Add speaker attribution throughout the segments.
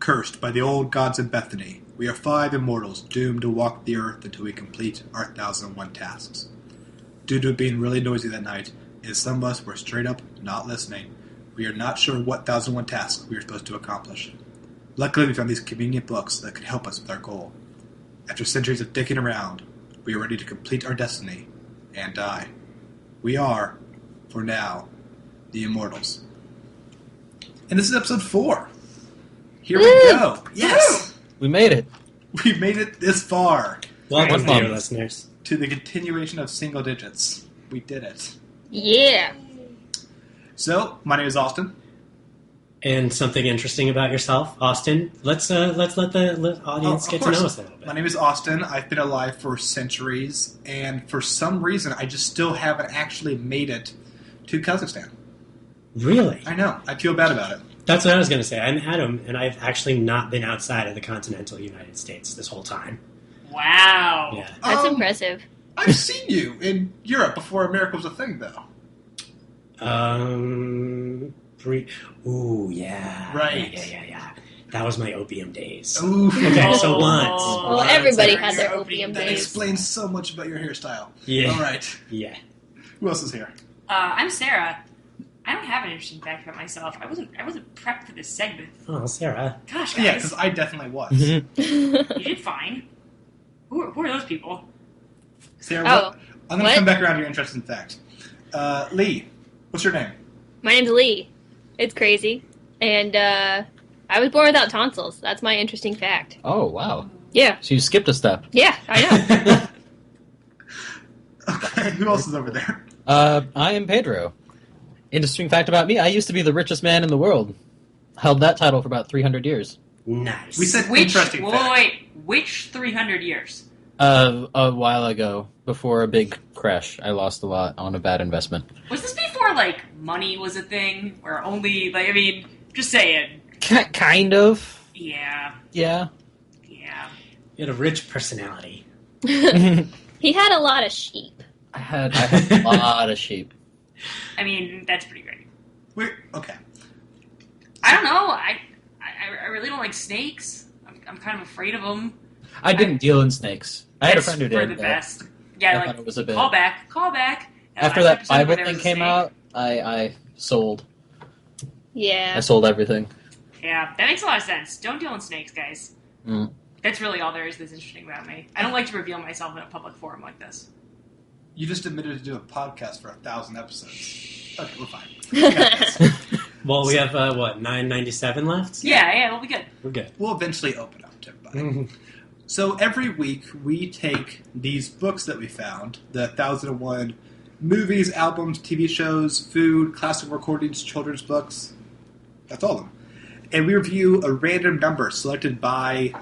Speaker 1: Cursed by the old gods in Bethany, we are 5 immortals doomed to walk the earth until we complete our 1001 tasks. Due to it being really noisy that night, and some of us were straight up not listening, we are not sure what 1001 tasks we are supposed to accomplish. Luckily, we found these convenient books that could help us with our goal. After centuries of dicking around, we are ready to complete our destiny and die. We are, for now, the Immortals. And this is episode 4. Here we go. Yes!
Speaker 2: We made it.
Speaker 1: We made it this far.
Speaker 3: Welcome, dear listeners.
Speaker 1: To the continuation of single digits. We did it.
Speaker 4: Yeah.
Speaker 1: So, my name is Austin.
Speaker 3: And something interesting about yourself, Austin. Let's let the audience get to know us a little bit.
Speaker 1: My name is Austin. I've been alive for centuries, and for some reason, I just still haven't actually made it to Kazakhstan.
Speaker 3: Really?
Speaker 1: I know. I feel bad about it.
Speaker 3: That's what I was going to say. I'm Adam, and I've actually not been outside of the continental United States this whole time.
Speaker 4: Wow.
Speaker 3: Yeah.
Speaker 4: That's impressive.
Speaker 1: I've seen you in Europe before America was a thing, though.
Speaker 3: Ooh, yeah.
Speaker 1: Right.
Speaker 3: Yeah. That was my opium days.
Speaker 1: Ooh.
Speaker 3: Okay, so once.
Speaker 4: Well, everybody had their opium
Speaker 1: That
Speaker 4: days.
Speaker 1: explains so much about your hairstyle.
Speaker 3: Yeah.
Speaker 1: All right.
Speaker 3: Yeah.
Speaker 1: Who else is here?
Speaker 5: I'm Sarah. I don't have an interesting fact about myself. I wasn't prepped for this segment.
Speaker 3: Oh, Sarah.
Speaker 5: Gosh, guys.
Speaker 1: Yeah, because I definitely was.
Speaker 5: You did fine. Who are those people?
Speaker 1: Sarah, I'm going to come back around to your interesting fact. Lee, what's your name?
Speaker 4: My name's Lee. It's crazy. And I was born without tonsils. That's my interesting fact.
Speaker 2: Oh, wow.
Speaker 4: Yeah.
Speaker 2: So you skipped a step.
Speaker 4: Yeah, I know.
Speaker 1: Okay, who else is over there?
Speaker 2: I am Pedro. Interesting fact about me, I used to be the richest man in the world. Held that title for about 300 years.
Speaker 3: Nice.
Speaker 1: We said interesting fact.
Speaker 5: Wait, which 300 years?
Speaker 2: A while ago, before a big crash, I lost a lot on a bad investment.
Speaker 5: Was this before, money was a thing? Or only, just saying.
Speaker 2: Kind of.
Speaker 5: Yeah.
Speaker 2: Yeah.
Speaker 3: You had a rich personality.
Speaker 4: He had a lot of sheep.
Speaker 2: I had a lot of sheep.
Speaker 5: That's pretty great.
Speaker 1: Okay.
Speaker 5: I don't know. I really don't like snakes. I'm kind of afraid of them.
Speaker 2: I didn't deal in snakes. I had a friend who did.
Speaker 5: For the best. Yeah,
Speaker 2: I thought it was a bit.
Speaker 5: Call back.
Speaker 2: After that Bible thing came out, I sold.
Speaker 4: Yeah.
Speaker 2: I sold everything.
Speaker 5: Yeah, that makes a lot of sense. Don't deal in snakes, guys.
Speaker 2: Mm.
Speaker 5: That's really all there is that's interesting about me. I don't like to reveal myself in a public forum like this.
Speaker 1: You just admitted to do a podcast for 1,000 episodes. Okay, we're fine.
Speaker 3: Well, we have, 997 left?
Speaker 5: Yeah, we'll be good.
Speaker 3: We're good.
Speaker 1: We'll eventually open up to everybody. So every week we take these books that we found, the 1001 movies, albums, TV shows, food, classic recordings, children's books. That's all of them. And we review a random number selected by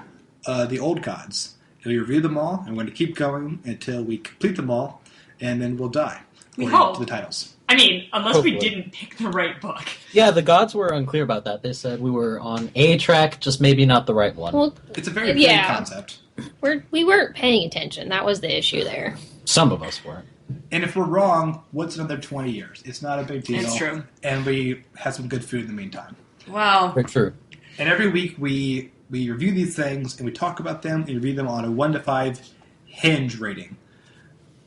Speaker 1: the old gods. And we review them all, and we're going to keep going until we complete them all, and then we'll die.
Speaker 5: We hope.
Speaker 1: To the titles.
Speaker 5: Unless
Speaker 2: Hopefully.
Speaker 5: we didn't pick the right book.
Speaker 2: Yeah, the gods were unclear about that. They said we were on a track, just maybe not the right one.
Speaker 4: Well,
Speaker 1: It's a very vague concept.
Speaker 4: we weren't paying attention. That was the issue there.
Speaker 2: Some of us weren't.
Speaker 1: And if we're wrong, what's another 20 years? It's not a big deal.
Speaker 5: It's true.
Speaker 1: And we had some good food in the meantime.
Speaker 5: Well,
Speaker 2: Very true.
Speaker 1: And every week we review these things, and we talk about them, and review them on a 1 to 5 hinge rating.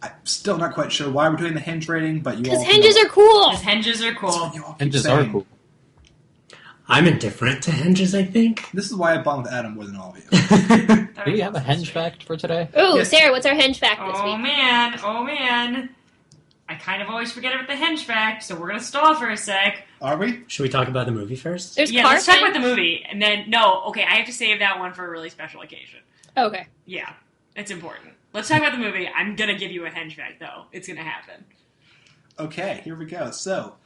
Speaker 1: I'm still not quite sure why we're doing the hinge rating, but you all...
Speaker 4: Because hinges are cool!
Speaker 5: his hinges are
Speaker 1: That's
Speaker 5: cool.
Speaker 1: what you all keep
Speaker 2: Hinges are
Speaker 1: saying.
Speaker 2: cool.
Speaker 3: I'm indifferent to hinges, I think.
Speaker 1: This is why I bond with Adam more than all of you.
Speaker 2: Do you have a henge fact for today?
Speaker 4: Ooh,
Speaker 1: Yes.
Speaker 4: Sarah, what's our hinge fact this
Speaker 5: Oh
Speaker 4: week?
Speaker 5: man. I kind of always forget about the hinge fact, so we're going to stall for a sec.
Speaker 1: Are we?
Speaker 3: Should we talk about the movie first?
Speaker 4: There's
Speaker 5: Yeah,
Speaker 4: car
Speaker 5: let's talk
Speaker 4: time?
Speaker 5: about the movie. And then, I have to save that one for a really special occasion.
Speaker 4: Okay.
Speaker 5: Yeah, it's important. Let's talk about the movie. I'm going to give you a hinge fact, though. It's going to happen.
Speaker 1: Okay, here we go. So,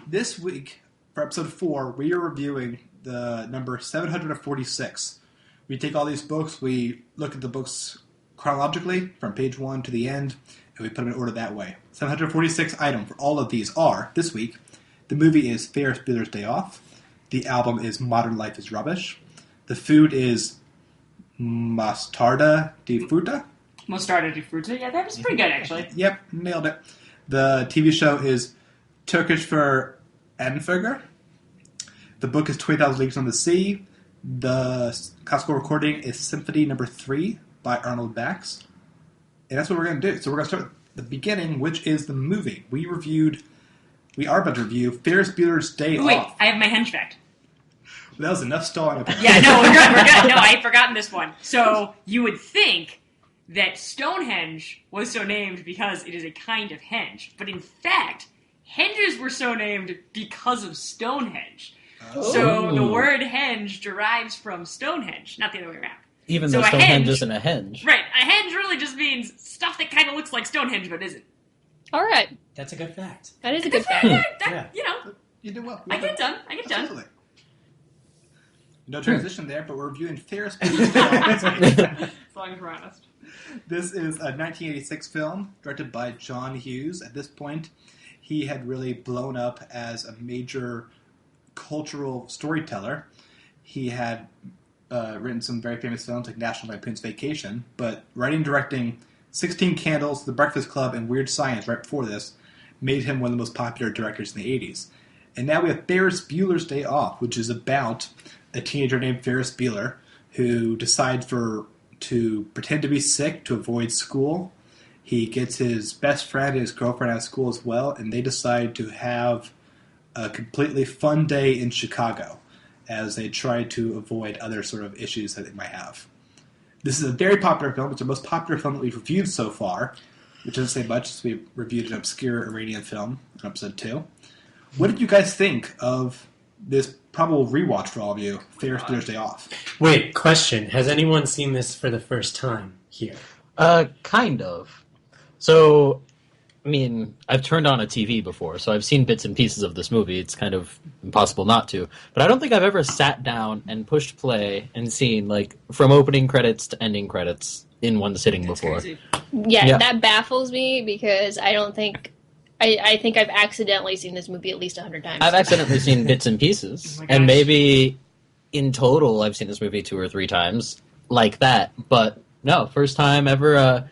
Speaker 1: this week, for episode 4, we are reviewing the number 746. We take all these books, we look at the books chronologically, from page 1 to the end, and we put them in order that way. 746 item for all of these are, this week, the movie is Ferris Bueller's Day Off. The album is Modern Life is Rubbish. The food is Mostarda di Frutta.
Speaker 5: Mostarda di Frutta. Yeah, that was pretty good, actually.
Speaker 1: Yep, nailed it. The TV show is Turkish for Anfanger. The book is 20,000 Leagues on the Sea. The classical recording is Symphony No. 3 by Arnold Bax. And that's what we're going to do. So we're going to start at the beginning, which is the movie. We are about to review Ferris Bueller's Day
Speaker 5: Wait,
Speaker 1: Off.
Speaker 5: I have my henge fact.
Speaker 1: That was enough stalling.
Speaker 5: Yeah, no, we're good. No, I had forgotten this one. So you would think that Stonehenge was so named because it is a kind of henge. But in fact, henges were so named because of Stonehenge. So the word henge derives from Stonehenge, not the other way around.
Speaker 2: Even
Speaker 5: So
Speaker 2: though
Speaker 5: a
Speaker 2: Stonehenge
Speaker 5: henge-
Speaker 2: isn't a henge.
Speaker 5: Right, a henge really just means stuff that kind of looks like Stonehenge but isn't.
Speaker 4: All right,
Speaker 3: That's a good fact.
Speaker 4: that is a good fact.
Speaker 3: Yeah.
Speaker 5: You know,
Speaker 1: You did well.
Speaker 5: I get it done.
Speaker 1: Absolutely. No transition there, but we're reviewing Ferris Bueller's Day Off.
Speaker 5: As long as we're honest.
Speaker 1: This is a 1986 film directed by John Hughes. At this point, he had really blown up as a major cultural storyteller. He had written some very famous films like National Lampoon's Vacation, but writing and directing 16 Candles, The Breakfast Club, and Weird Science right before this made him one of the most popular directors in the 80s. And now we have Ferris Bueller's Day Off, which is about a teenager named Ferris Bueller who decides to pretend to be sick to avoid school. He gets his best friend and his girlfriend out of school as well, and they decide to have a completely fun day in Chicago as they try to avoid other sort of issues that they might have. This is a very popular film. It's the most popular film that we've reviewed so far, which doesn't say much, as we reviewed an obscure Iranian film in episode 2. What did you guys think of this probable rewatch for all of you, Ferris Bueller's Day Off?
Speaker 3: Wait, question. Has anyone seen this for the first time here?
Speaker 2: Kind of. So, I mean, I've turned on a TV before, so I've seen bits and pieces of this movie. It's kind of impossible not to. But I don't think I've ever sat down and pushed play and seen, like, from opening credits to ending credits in one sitting before.
Speaker 5: Crazy.
Speaker 4: Yeah, that baffles me because I don't think... I think I've accidentally seen this movie at least 100 times.
Speaker 2: I've accidentally seen bits and pieces.
Speaker 5: Oh my gosh.
Speaker 2: And maybe in total I've seen this movie 2 or 3 times like that. But no, first time ever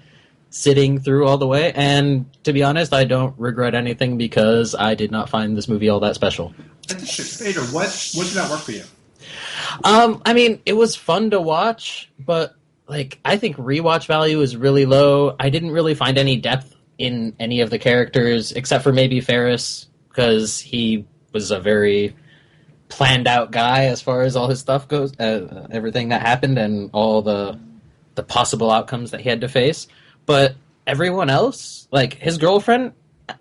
Speaker 2: sitting through all the way. And to be honest, I don't regret anything because I did not find this movie all that special.
Speaker 1: Pedro, what did not work for you?
Speaker 2: I mean, it was fun to watch, but like I think rewatch value is really low. I didn't really find any depth in any of the characters, except for maybe Ferris, because he was a very planned out guy as far as all his stuff goes, everything that happened and all the possible outcomes that he had to face. But everyone else, like his girlfriend,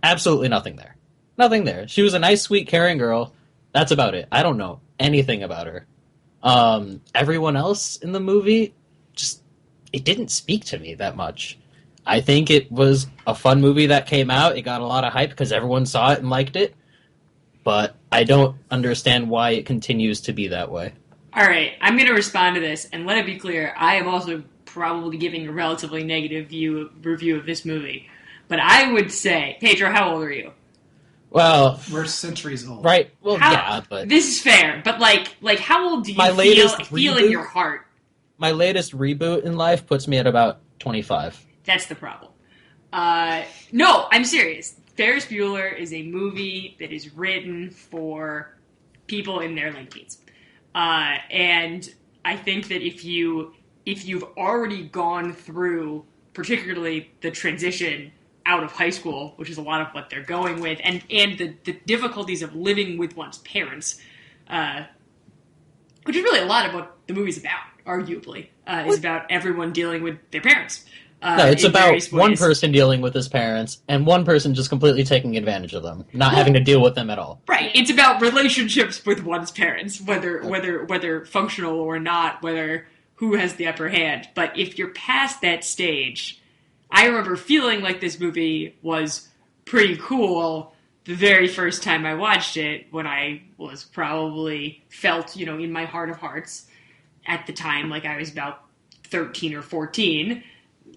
Speaker 2: absolutely nothing there. Nothing there. She was a nice, sweet, caring girl. That's about it. I don't know anything about her. Everyone else in the movie, just, it didn't speak to me that much. I think it was a fun movie that came out. It got a lot of hype because everyone saw it and liked it. But I don't understand why it continues to be that way.
Speaker 5: All right, I'm going to respond to this, and let it be clear, I am also probably giving a relatively negative review of this movie. But I would say, Pedro, how old are you?
Speaker 2: Well,
Speaker 1: We're centuries old.
Speaker 2: right. Well,
Speaker 5: How-
Speaker 2: yeah, but
Speaker 5: This is fair, but like how old do you
Speaker 2: My latest
Speaker 5: feel in
Speaker 2: reboot?
Speaker 5: your heart?
Speaker 2: my latest reboot in life puts me at about 25.
Speaker 5: That's the problem. No, I'm serious. Ferris Bueller is a movie that is written for people in their late teens. And I think that if you've already gone through, particularly the transition out of high school, which is a lot of what they're going with, and the difficulties of living with one's parents, which is really a lot of what the movie's about, arguably, is about everyone dealing with their parents.
Speaker 2: No, it's
Speaker 5: in
Speaker 2: about
Speaker 5: various
Speaker 2: one
Speaker 5: ways.
Speaker 2: person dealing with his parents and one person just completely taking advantage of them, not having to deal with them at all.
Speaker 5: Right. It's about relationships with one's parents, whether functional or not, whether who has the upper hand. But if you're past that stage, I remember feeling like this movie was pretty cool the very first time I watched it, when I was probably felt, in my heart of hearts at the time, like I was about 13 or 14.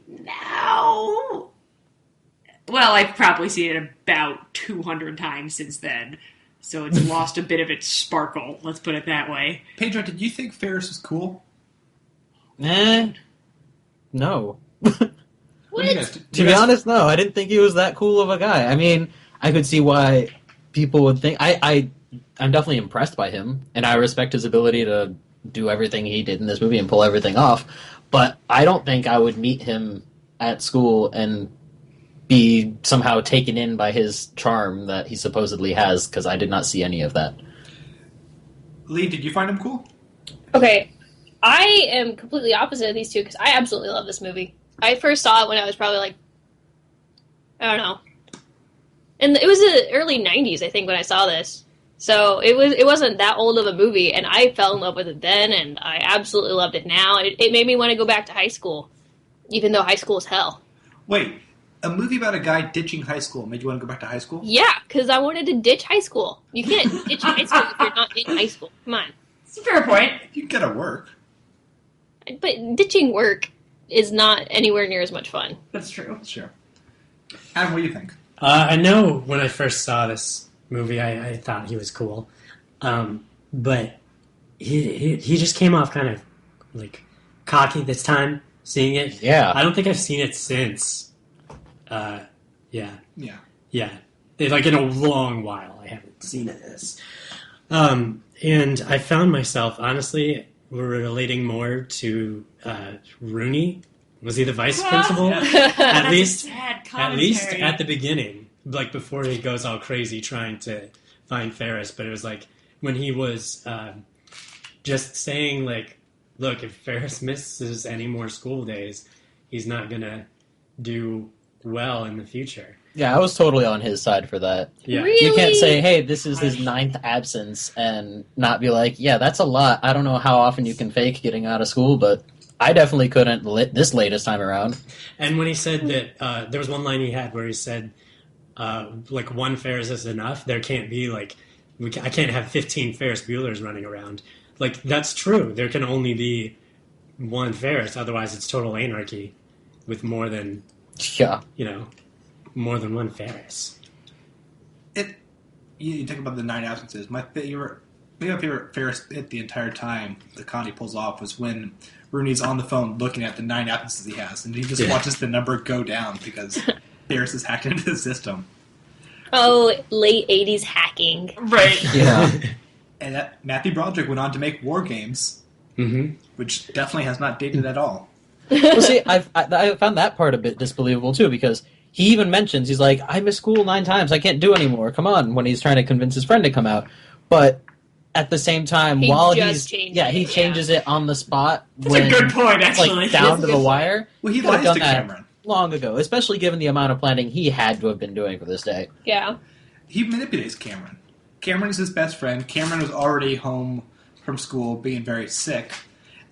Speaker 5: Now, well, I've probably seen it about 200 times since then, so it's lost a bit of its sparkle, let's put it that way.
Speaker 1: Pedro, did you think Ferris was cool?
Speaker 2: No.
Speaker 1: What do you guys-
Speaker 2: To be honest, no. I didn't think he was that cool of a guy. I mean, I could see why people would think... I'm definitely impressed by him, and I respect his ability to do everything he did in this movie and pull everything off. But I don't think I would meet him at school and be somehow taken in by his charm that he supposedly has, because I did not see any of that.
Speaker 1: Lee, did you find him cool?
Speaker 4: Okay, I am completely opposite of these two because I absolutely love this movie. I first saw it when I was probably like, I don't know, and it was the early '90s, I think, when I saw this. So it wasn't that old of a movie, and I fell in love with it then, and I absolutely loved it now. It made me want to go back to high school, even though high school is hell.
Speaker 1: Wait, a movie about a guy ditching high school made you want to go back to high school?
Speaker 4: Yeah, because I wanted to ditch high school. You can't ditch high school if you're not in high school. Come on.
Speaker 5: It's a fair point.
Speaker 1: You gotta work.
Speaker 4: But ditching work is not anywhere near as much fun.
Speaker 5: That's true.
Speaker 1: Sure. Adam, what do you think?
Speaker 3: I know when I first saw this movie, I thought he was cool, but he just came off kind of like cocky this time. Seeing it,
Speaker 2: Yeah.
Speaker 3: I don't think I've seen it since. Yeah. Like in a long while, I haven't seen this. And I found myself honestly relating more to Rooney. Was he the vice principal?
Speaker 5: Yeah.
Speaker 3: At least,
Speaker 5: Sad
Speaker 3: at least
Speaker 5: commentary.
Speaker 3: at the beginning, like before he goes all crazy trying to find Ferris. But it was like when he was just saying, like, look, if Ferris misses any more school days, he's not gonna do well in the future.
Speaker 2: Yeah, I was totally on his side for that.
Speaker 3: Yeah.
Speaker 4: Really?
Speaker 2: You can't say, hey, this is his 9th absence, and not be like, yeah, that's a lot. I don't know how often you can fake getting out of school, but I definitely couldn't this latest time around.
Speaker 3: And when he said that, there was one line he had where he said, like, one Ferris is enough. There can't be, like, I can't have 15 Ferris Buellers running around. Like, that's true. There can only be one Ferris. Otherwise, it's total anarchy with more than,
Speaker 2: Yeah.
Speaker 3: more than one Ferris.
Speaker 1: You talk about the 9 absences. My favorite Ferris bit the entire time the Connie pulls off was when Rooney's on the phone looking at the 9 absences he has, and he just watches the number go down because Ferris is hacked into the system.
Speaker 4: Oh, late 80s hacking.
Speaker 5: Right.
Speaker 2: Yeah.
Speaker 1: And Matthew Broderick went on to make War Games,
Speaker 3: Mm-hmm.
Speaker 1: which definitely has not dated at all.
Speaker 2: Well, see, I found that part a bit disbelievable, too, because he even mentions, he's like, I missed school 9 times, I can't do anymore, come on, when he's trying to convince his friend to come out. But at the same time,
Speaker 4: He
Speaker 2: while
Speaker 4: just
Speaker 2: he
Speaker 4: changed it,
Speaker 2: changes it on the spot.
Speaker 5: That's a good point, actually.
Speaker 2: Like, down to the wire.
Speaker 1: Well, he
Speaker 2: Could have
Speaker 1: lies to
Speaker 2: done that
Speaker 1: Cameron.
Speaker 2: long ago, especially given the amount of planning he had to have been doing for this day.
Speaker 4: Yeah.
Speaker 1: He manipulates Cameron. Cameron is his best friend. Cameron was already home from school being very sick,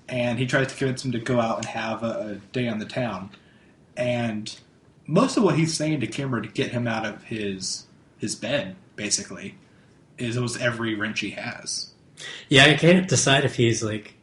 Speaker 1: and he tries to convince him to go out and have a day on the town. And most of what he's saying to Cameron to get him out of his bed, basically, is almost every wrench he has.
Speaker 3: Yeah, I can't decide if he's, like,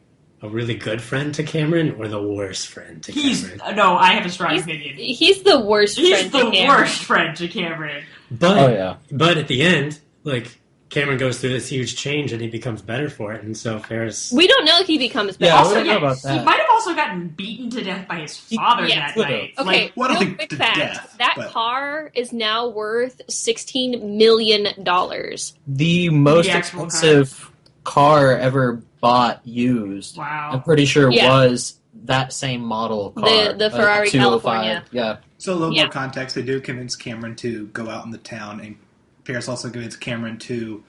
Speaker 3: a really good friend to Cameron or the worst friend to Cameron.
Speaker 5: No, I have a strong opinion.
Speaker 4: He's the worst
Speaker 5: He's
Speaker 4: friend
Speaker 5: the
Speaker 4: to Cameron.
Speaker 5: worst friend to Cameron.
Speaker 3: But,
Speaker 2: Oh, yeah.
Speaker 3: But at the end, like, Cameron goes through this huge change and he becomes better for it, and so Ferris...
Speaker 4: We don't know if he becomes better.
Speaker 2: Yeah,
Speaker 5: Also,
Speaker 2: we don't know about
Speaker 5: he
Speaker 2: that.
Speaker 5: might have also gotten beaten to death by his father
Speaker 4: yeah,
Speaker 5: that
Speaker 2: could've.
Speaker 5: night.
Speaker 4: Okay,
Speaker 5: Like,
Speaker 1: well, I don't
Speaker 4: real
Speaker 1: think
Speaker 4: quick
Speaker 1: to
Speaker 4: fact.
Speaker 1: death,
Speaker 4: That
Speaker 1: but-
Speaker 4: car is now worth $16 million.
Speaker 2: The most
Speaker 5: The actual
Speaker 2: expensive car ever bought used,
Speaker 5: wow.
Speaker 2: I'm pretty sure
Speaker 4: Yeah.
Speaker 2: was that same model car.
Speaker 4: The Ferrari
Speaker 2: 205.
Speaker 4: California.
Speaker 2: Yeah.
Speaker 1: So a little
Speaker 4: Yeah.
Speaker 1: more context, they do convince Cameron to go out in the town, and Ferris also convinced Cameron to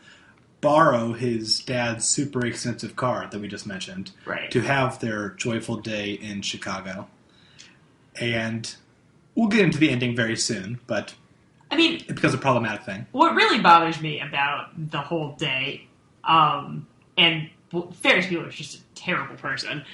Speaker 1: borrow his dad's super expensive car that we just mentioned
Speaker 5: Right.
Speaker 1: to have their joyful day in Chicago. And we'll get into the ending very soon, but
Speaker 5: I mean,
Speaker 1: it becomes a problematic thing.
Speaker 5: what really bothers me about the whole day, and Ferris Bueller is just a terrible person,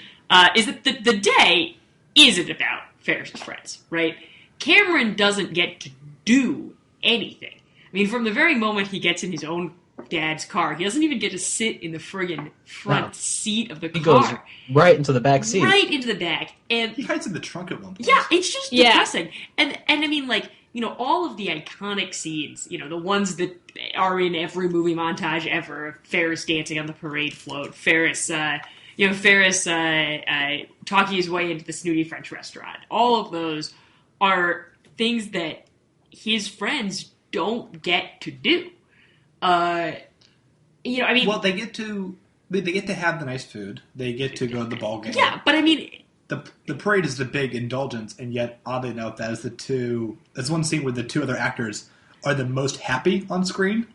Speaker 5: is that the day isn't about Ferris's friends, right? Cameron doesn't get to do anything. I mean, from the very moment he gets in his own dad's car, he doesn't even get to sit in the friggin' front
Speaker 2: No.
Speaker 5: seat of the
Speaker 2: He goes
Speaker 5: car.
Speaker 2: right into the back seat.
Speaker 5: Right into the back. And
Speaker 1: He hides in the trunk at one point.
Speaker 5: yeah, it's just
Speaker 4: Yeah.
Speaker 5: depressing. And I mean, like, all of the iconic scenes, the ones that are in every movie montage ever, Ferris dancing on the parade float, Ferris talking his way into the snooty French restaurant. All of those are things that his friends don't get to do. I mean,
Speaker 1: Well, they get to they get to have the nice food. They get to go to the ball game.
Speaker 5: Yeah, but I mean,
Speaker 1: the parade is the big indulgence, and yet oddly enough, that's one scene where the two other actors are the most happy on screen.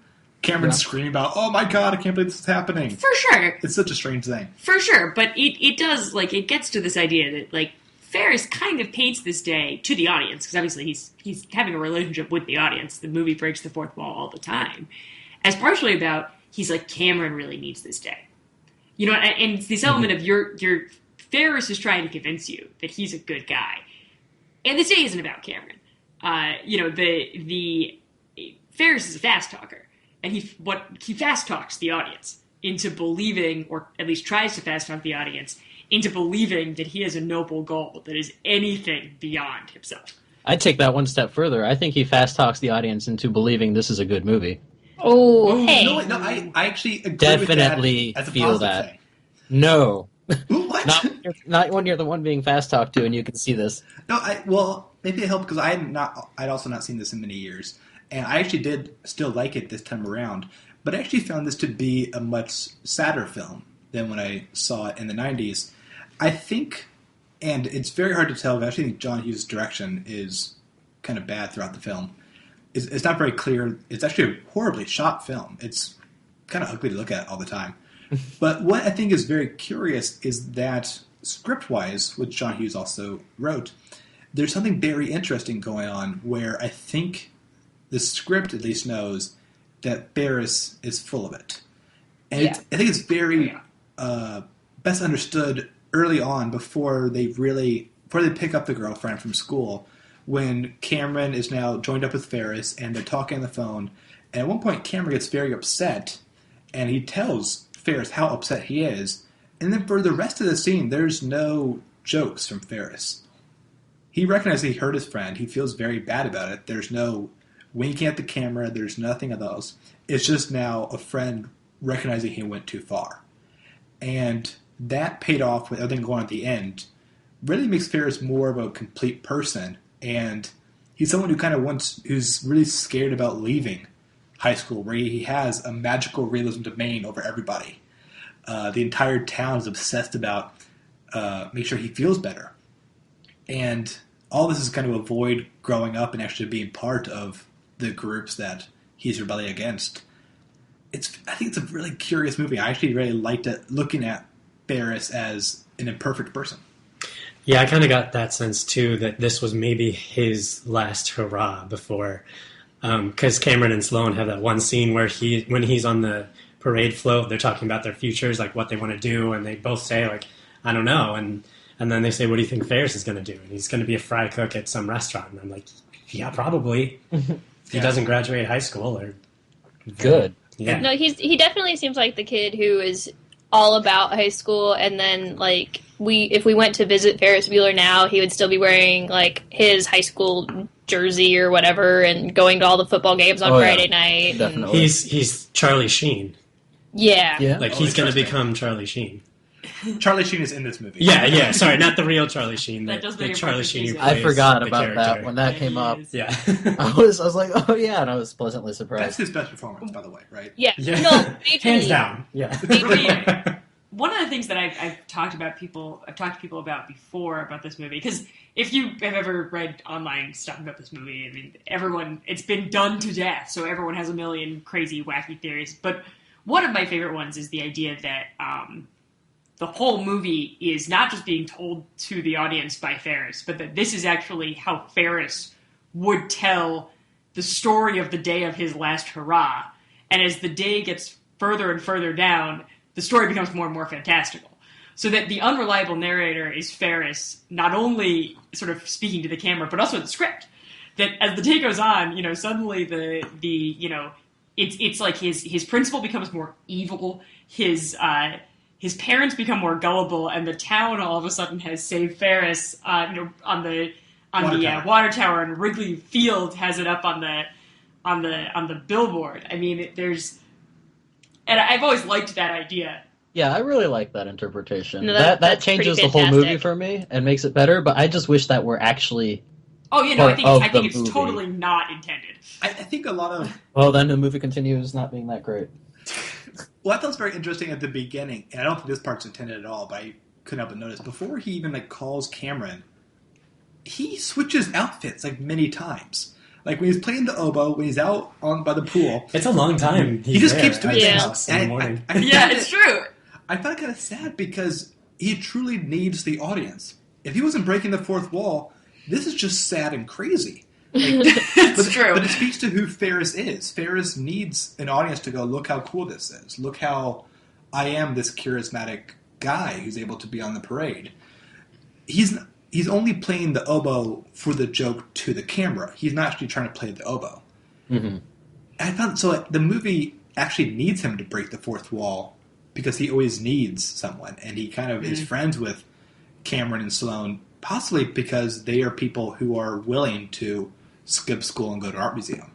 Speaker 1: Cameron's screaming about, "Oh my god, I can't believe this is happening!"
Speaker 5: For sure,
Speaker 1: it's such a strange thing.
Speaker 5: For sure, but it does it gets to this idea that Ferris kind of paints this day to the audience, because obviously he's having a relationship with the audience. The movie breaks the fourth wall all the time, as partially about he's like, Cameron really needs this day, and this element of your Ferris is trying to convince you that he's a good guy, and this day isn't about Cameron. The Ferris is a fast talker, and he fast talks the audience into believing, or at least tries to fast talk the audience into believing that he has a noble goal that is anything beyond himself.
Speaker 2: I'd take that one step further. I think he fast talks the audience into believing this is a good movie.
Speaker 4: Oh, hey.
Speaker 1: No, I actually agree
Speaker 2: Definitely
Speaker 1: with that as a
Speaker 2: feel
Speaker 1: positive
Speaker 2: that.
Speaker 1: thing.
Speaker 2: No.
Speaker 1: What?
Speaker 2: Not when you're the one being fast talked to and you can see this.
Speaker 1: No, maybe it helped because I'd also not seen this in many years. And I actually did still like it this time around. But I actually found this to be a much sadder film than when I saw it in the 90s. I think, and it's very hard to tell, but I actually think John Hughes' direction is kind of bad throughout the film. It's not very clear. It's actually a horribly shot film. It's kind of ugly to look at all the time. But what I think is very curious is that script-wise, which John Hughes also wrote, there's something very interesting going on where I think the script at least knows that Ferris is full of it. And I think it's very best understood early on before they pick up the girlfriend from school, when Cameron is now joined up with Ferris and they're talking on the phone. And at one point, Cameron gets very upset and he tells Ferris how upset he is. And then for the rest of the scene, there's no jokes from Ferris. He recognizes he hurt his friend. He feels very bad about it. There's no winking at the camera. There's nothing of those. It's just now a friend recognizing he went too far. And that paid off with everything going on at the end. Really makes Ferris more of a complete person. And he's someone who's really scared about leaving high school, where he has a magical realism domain over everybody. The entire town is obsessed about make sure he feels better. And all this is kind of avoid growing up and actually being part of the groups that he's rebelling against. I think it's a really curious movie. I actually really liked it, looking at Ferris as an imperfect person.
Speaker 3: Yeah, I kind of got that sense too, that this was maybe his last hurrah before, because Cameron and Sloane have that one scene where when he's on the parade float, they're talking about their futures, like what they want to do, and they both say like, I don't know, and then they say, what do you think Ferris is going to do? And he's going to be a fry cook at some restaurant, and I'm like, yeah, probably. If he doesn't graduate high school, or
Speaker 2: good.
Speaker 3: Yeah.
Speaker 4: No, he definitely seems like the kid who is all about high school, and then like if we went to visit Ferris Bueller now, he would still be wearing like his high school jersey or whatever, and going to all the football games on Friday night.
Speaker 2: Definitely.
Speaker 3: He's Charlie Sheen.
Speaker 4: Yeah.
Speaker 3: Like he's going to become Charlie Sheen.
Speaker 1: Charlie Sheen is in this movie.
Speaker 3: Yeah. Sorry, not the real Charlie Sheen.
Speaker 5: That does
Speaker 3: the
Speaker 5: make
Speaker 3: Charlie
Speaker 5: perfect
Speaker 3: Sheen.
Speaker 5: sense.
Speaker 2: I forgot
Speaker 3: the
Speaker 2: about
Speaker 3: character.
Speaker 2: that when that came up.
Speaker 3: Yeah.
Speaker 2: I was like, oh yeah, and I was pleasantly
Speaker 1: That's
Speaker 2: surprised.
Speaker 1: his best performance, by the way, right?
Speaker 4: Yeah.
Speaker 3: Yeah.
Speaker 4: No, majorly.
Speaker 3: Hands down. Yeah.
Speaker 5: One of the things that I've talked to people about before about this movie, because if you have ever read online stuff about this movie, I mean, it's been done to death, so everyone has a million crazy, wacky theories. But one of my favorite ones is the idea that the whole movie is not just being told to the audience by Ferris, but that this is actually how Ferris would tell the story of the day of his last hurrah. And as the day gets further and further down, the story becomes more and more fantastical. So that the unreliable narrator is Ferris, not only sort of speaking to the camera, but also the script. That as the day goes on, suddenly it's like his principal becomes more evil, his parents become more gullible, and the town all of a sudden has saved Ferris, on the water tower, and Wrigley Field has it up on the billboard. I mean, and I've always liked that idea.
Speaker 2: Yeah, I really like that interpretation.
Speaker 4: No,
Speaker 2: that
Speaker 4: that's
Speaker 2: changes the
Speaker 4: pretty
Speaker 2: whole movie
Speaker 4: fantastic.
Speaker 2: for me and makes it better, but I just wish that were actually...
Speaker 5: Oh, I
Speaker 2: Part
Speaker 5: think
Speaker 2: of
Speaker 5: it's
Speaker 2: the movie.
Speaker 5: totally not intended.
Speaker 1: I think a lot of...
Speaker 2: Well, then the movie continues not being that great.
Speaker 1: Well, I thought it was very interesting at the beginning, and I don't think this part's intended at all, but I couldn't help but notice. Before he even calls Cameron, he switches outfits many times. Like when he's playing the oboe, when he's out by the pool,
Speaker 3: It's a long time.
Speaker 1: he just keeps doing
Speaker 3: his
Speaker 1: things.
Speaker 3: house in the morning.
Speaker 5: Yeah, it's true.
Speaker 1: I found it kind of sad because he truly needs the audience. If he wasn't breaking the fourth wall, this is just sad and crazy.
Speaker 5: It's true.
Speaker 1: But it speaks to who Ferris is. Ferris needs an audience to go, look how cool this is. Look how I am this charismatic guy who's able to be on the parade. He's only playing the oboe for the joke to the camera. He's not actually trying to play the oboe.
Speaker 2: Mm-hmm.
Speaker 1: I found the movie actually needs him to break the fourth wall because he always needs someone, and he kind of is friends with Cameron and Sloane, possibly because they are people who are willing to skip school and go to art museum.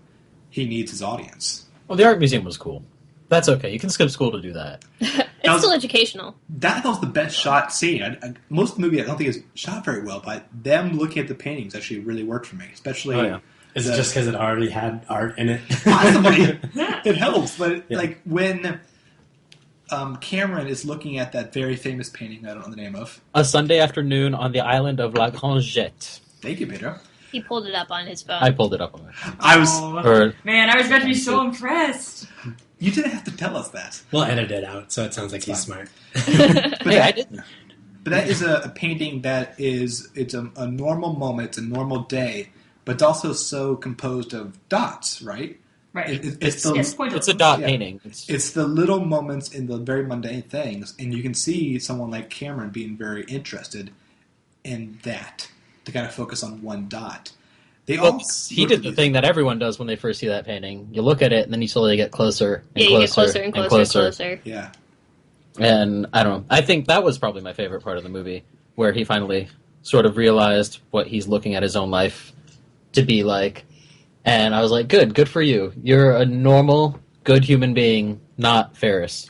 Speaker 1: He needs his audience.
Speaker 2: Well, the art museum was cool. That's okay. You can skip school to do that.
Speaker 4: It's still educational.
Speaker 1: That was the best shot scene. Most of the movie I don't think is shot very well, but them looking at the paintings actually really worked for me. Especially,
Speaker 3: Is it just because it already had art in it?
Speaker 1: possibly it helps. But when Cameron is looking at that very famous painting I don't know the name of.
Speaker 2: A Sunday afternoon on the island of La Grangette.
Speaker 1: Thank you, Peter.
Speaker 4: He pulled it up on his phone.
Speaker 2: I pulled it up on my phone.
Speaker 1: I was.
Speaker 5: Man, I was about to be so impressed.
Speaker 1: You didn't have to tell us that.
Speaker 3: We'll edit it out, so it sounds like he's smart.
Speaker 2: I didn't.
Speaker 1: But that is a painting that it's a normal moment, it's a normal day, but it's also so composed of dots, right?
Speaker 5: Right.
Speaker 1: It's
Speaker 2: a dot
Speaker 1: Yeah.
Speaker 2: painting.
Speaker 1: It's the little moments in the very mundane things, and you can see someone like Cameron being very interested in that, to kind of focus on one dot.
Speaker 2: He did the thing that everyone does when they first see that painting. You look at it, and then you slowly get closer and
Speaker 4: you get closer and closer and closer.
Speaker 1: Yeah.
Speaker 2: And I don't know. I think that was probably my favorite part of the movie, where he finally sort of realized what he's looking at his own life to be like. And I was like, good for you. You're a normal, good human being, not Ferris.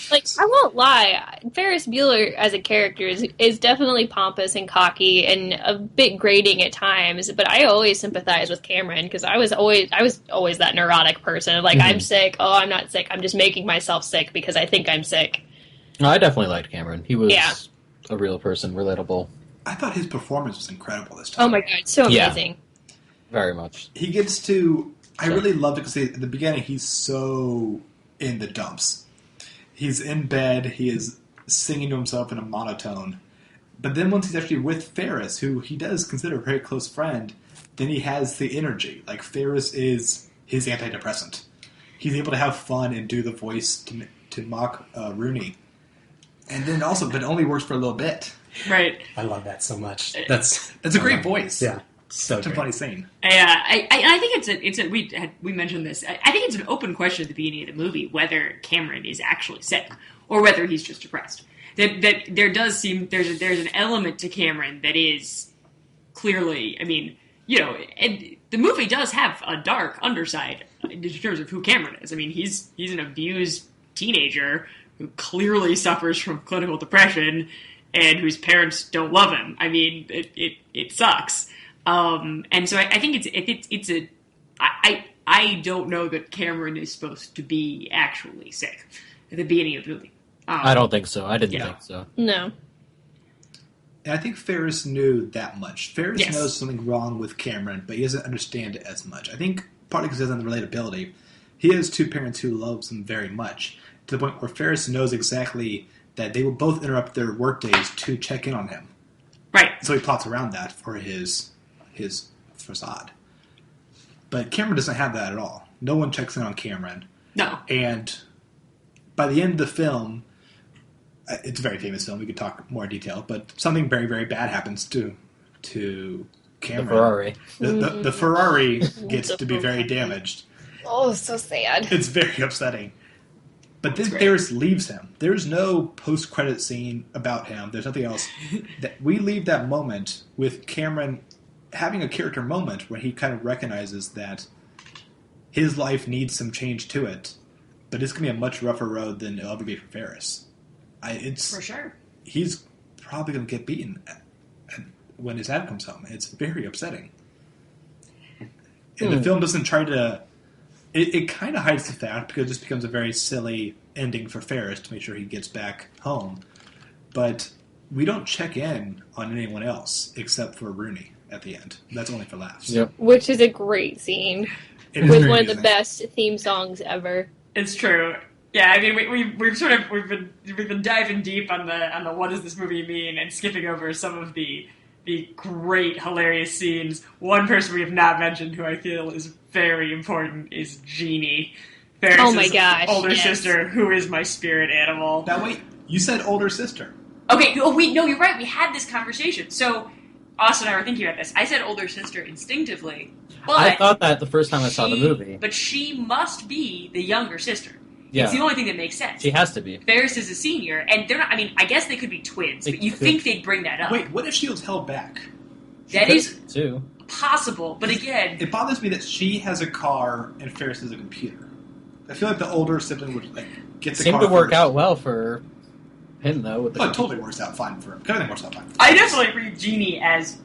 Speaker 4: Like, I won't lie, Ferris Bueller as a character is definitely pompous and cocky and a bit grating at times, but I always sympathize with Cameron because I was always that neurotic person. Like, I'm sick. Oh, I'm not sick. I'm just making myself sick because I think I'm sick.
Speaker 2: No, I definitely liked Cameron. He was a real person, relatable.
Speaker 1: I thought his performance was incredible this time.
Speaker 4: Oh my god, so amazing.
Speaker 2: Very much.
Speaker 1: He gets to... I really loved it because at the beginning he's so in the dumps. He's in bed, he is singing to himself in a monotone. But then once he's actually with Ferris, who he does consider a very close friend, then he has the energy. Like, Ferris is his antidepressant. He's able to have fun and do the voice to mock Rooney. And then also, but it only works for a little bit.
Speaker 5: Right.
Speaker 3: I love that so much.
Speaker 1: It's a great voice.
Speaker 3: Yeah.
Speaker 1: Such a funny scene.
Speaker 5: I think we mentioned this. I think it's an open question at the beginning of the movie whether Cameron is actually sick or whether he's just depressed. That there does seem there's an element to Cameron that is clearly. I mean, and the movie does have a dark underside in terms of who Cameron is. I mean, he's an abused teenager who clearly suffers from clinical depression and whose parents don't love him. I mean, it sucks. And so I think I don't know that Cameron is supposed to be actually sick at the beginning of the movie.
Speaker 2: I don't think so. I didn't think so.
Speaker 4: No.
Speaker 1: And I think Ferris knew that much. Ferris
Speaker 5: Yes.
Speaker 1: knows something wrong with Cameron, but he doesn't understand it as much. I think partly because he doesn't have the relatability. He has two parents who loves him very much, to the point where Ferris knows exactly that they will both interrupt their work days to check in on him.
Speaker 5: Right.
Speaker 1: So he plots around that for his facade. But Cameron doesn't have that at all. No one checks in on Cameron.
Speaker 5: No.
Speaker 1: And by the end of the film, it's a very famous film, we could talk more in detail, but something very, very bad happens to Cameron.
Speaker 2: The Ferrari.
Speaker 1: The Ferrari gets to be very damaged.
Speaker 4: Oh, so sad.
Speaker 1: It's very upsetting. But then Ferris leaves him. There's no post-credit scene about him. There's nothing else. We leave that moment with Cameron having a character moment where he kind of recognizes that his life needs some change to it, but it's going to be a much rougher road than it'll ever be for Ferris.
Speaker 5: For sure.
Speaker 1: He's probably going to get beaten when his dad comes home. It's very upsetting. And the film doesn't try to... It kind of hides the fact because it just becomes a very silly ending for Ferris to make sure he gets back home. But we don't check in on anyone else except for Rooney at the end. That's only for laughs.
Speaker 2: Yep.
Speaker 4: Which is a great scene
Speaker 1: It is
Speaker 4: with
Speaker 1: very
Speaker 4: one of the
Speaker 1: amusing.
Speaker 4: best theme songs ever.
Speaker 5: It's true. Yeah, I mean, we've been diving deep on the what does this movie mean, and skipping over some of the great, hilarious scenes. One person we have not mentioned who I feel is very important is Jeannie, Ferris's
Speaker 4: Oh my gosh,
Speaker 5: older
Speaker 4: yes.
Speaker 5: sister, who is my spirit animal.
Speaker 1: Now wait, you said older sister.
Speaker 5: Okay, oh wait, no, you're right. We had this conversation. So Austin and I were thinking about this. I said older sister instinctively, but
Speaker 2: I thought that the first time I saw the movie.
Speaker 5: But she must be the younger sister.
Speaker 2: Yeah.
Speaker 5: It's the only thing that makes sense.
Speaker 2: She has to be.
Speaker 5: Ferris is a senior, and they're not. I mean, I guess they could be twins,
Speaker 2: They
Speaker 5: but you
Speaker 2: could.
Speaker 5: think they'd bring that up?
Speaker 1: Wait, what if she was held back?
Speaker 5: That is
Speaker 2: Too.
Speaker 5: possible, but again,
Speaker 1: It bothers me that she has a car and Ferris has a computer. I feel like the older sibling would get the
Speaker 2: Seemed
Speaker 1: car
Speaker 2: to work
Speaker 1: first.
Speaker 2: out well for him, though. With the
Speaker 1: Oh, it totally works out fine for him. Everything works out fine.
Speaker 5: I definitely read Jeannie as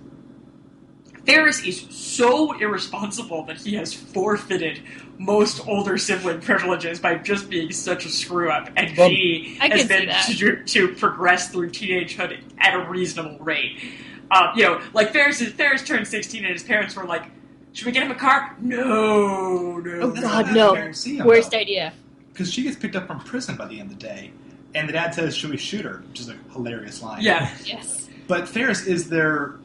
Speaker 5: Ferris is so irresponsible that he has forfeited most older sibling privileges by just being such a screw up, and
Speaker 2: Well,
Speaker 5: Jeannie
Speaker 4: I
Speaker 5: has
Speaker 4: can see
Speaker 5: been to progress through teenagehood at a reasonable rate. Like Ferris turned 16, and his parents were like, "Should we get him a car?" No.
Speaker 4: Oh
Speaker 1: That's
Speaker 4: God,
Speaker 1: not
Speaker 4: no!
Speaker 1: fair to see him,
Speaker 4: Worst
Speaker 1: though.
Speaker 4: idea.
Speaker 1: Because she gets picked up from prison by the end of the day, and the dad says, "Should we shoot her?" Which is a hilarious line.
Speaker 5: Yeah.
Speaker 4: Yes.
Speaker 1: But Ferris is their,